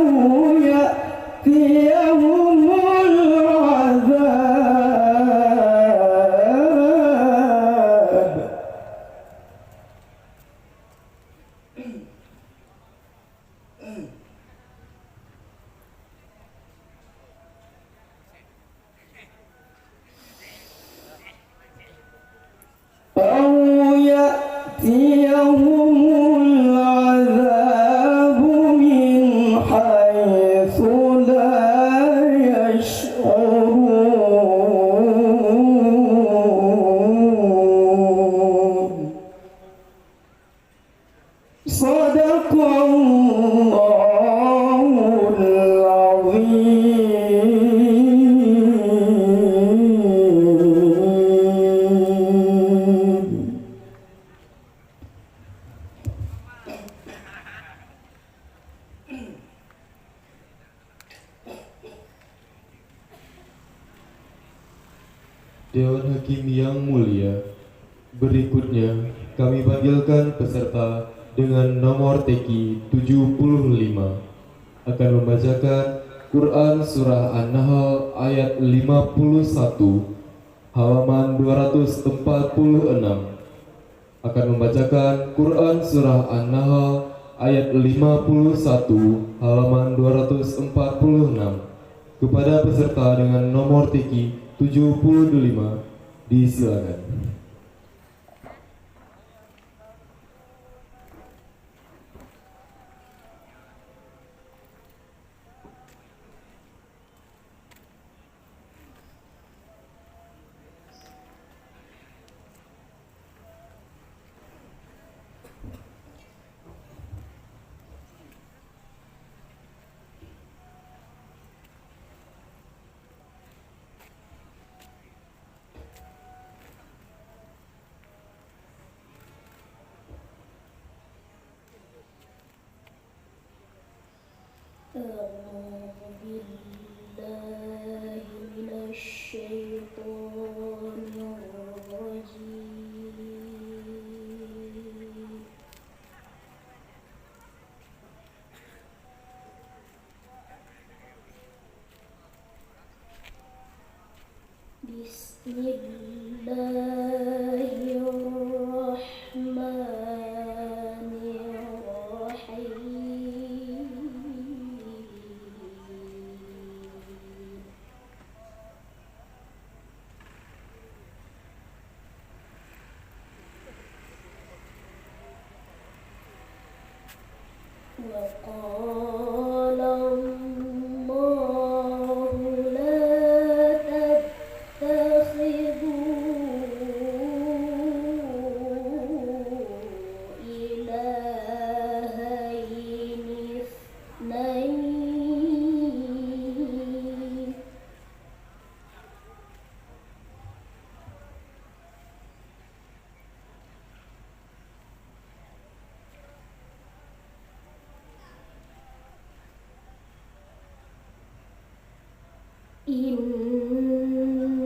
يأتيهم العذاب أو يأتيهم العذاب من حيث لا يشعرون صدق الله العظيم. Dewan Hakim yang mulia, berikutnya kami panggilkan peserta dengan nomor teki 75 akan membacakan Quran Surah An-Nahl ayat 51 halaman 246, akan membacakan Quran Surah An-Nahl ayat 51 halaman 246 kepada peserta dengan nomor teki 75. Disilakan. أعوذ بالله من الشيطان الرجيم. بسم الله وقال الله لا تتخذوا إلهين اثنين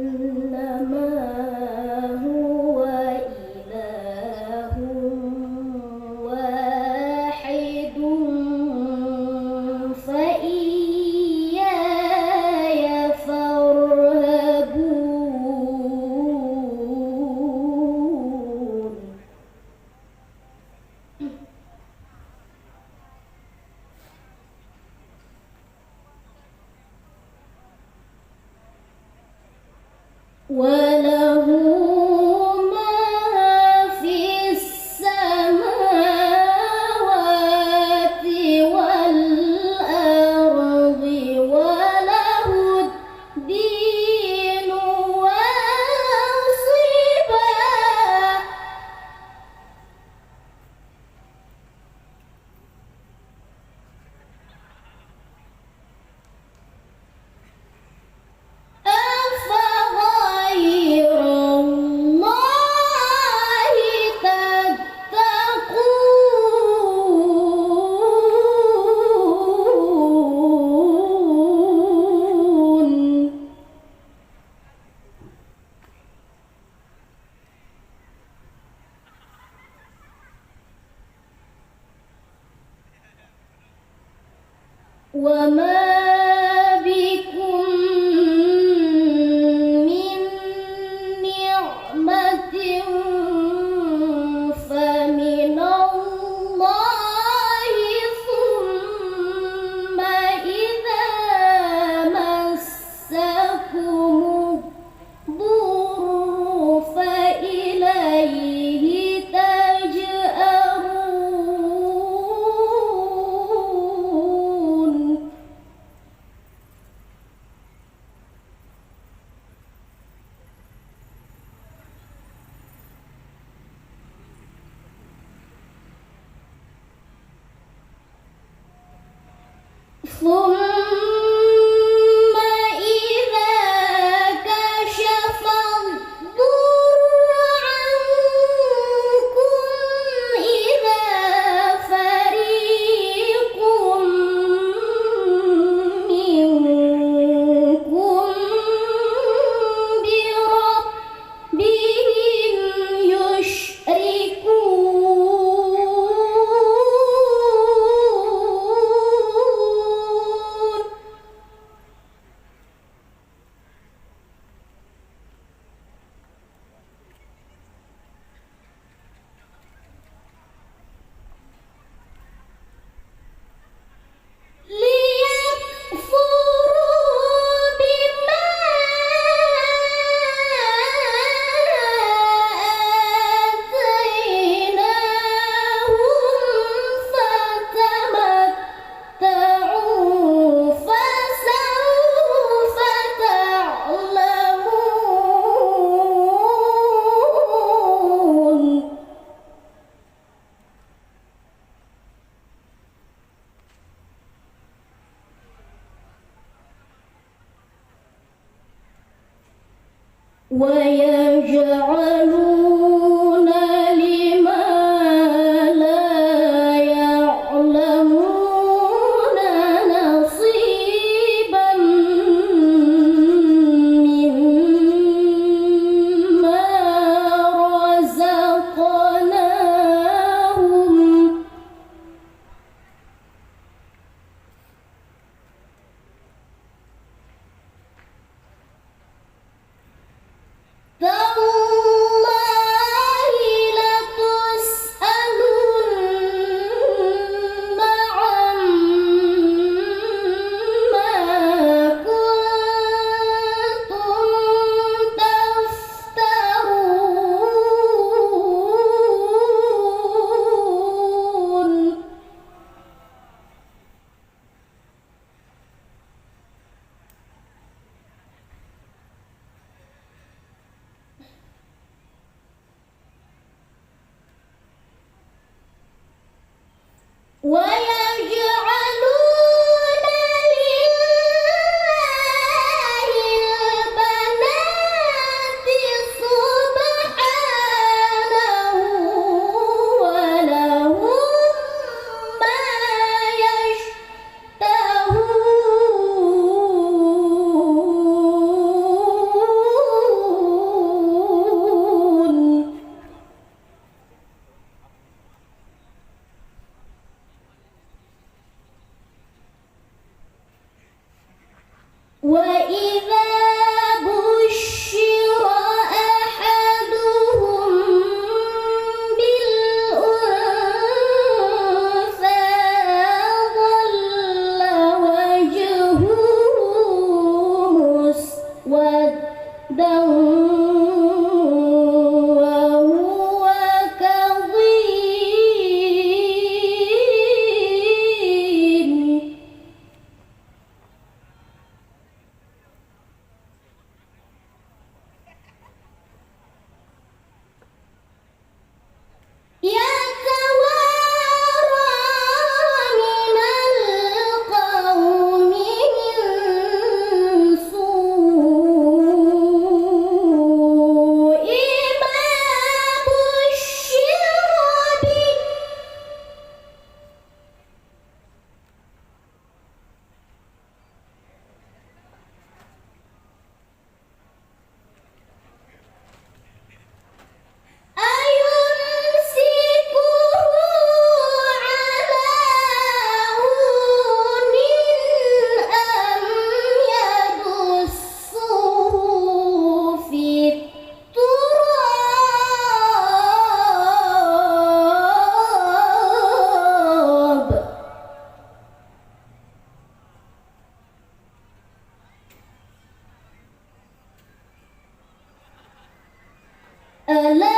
إنما هو إله واحد فإياي فارهبون وله ما في السماوات والأرض وله الدين واصبا أفغير الله تتقون وما بكم من نعمة فمن الله ثم إذا مسكم الضر فإليه تجأرون ثم إذا كشف الضر عنكم إذا فريق منكم بربهم يشركون ليكفروا بما آتيناهم فتمتعوا فسوف تعلمون ويجعلون لما لا يعلمون نصيبا مما رزقناهم تالله وهو كظيم يتوارى من القوم من سوء ما بشر به أيمسكه على هون أم يدسه في التراب ألا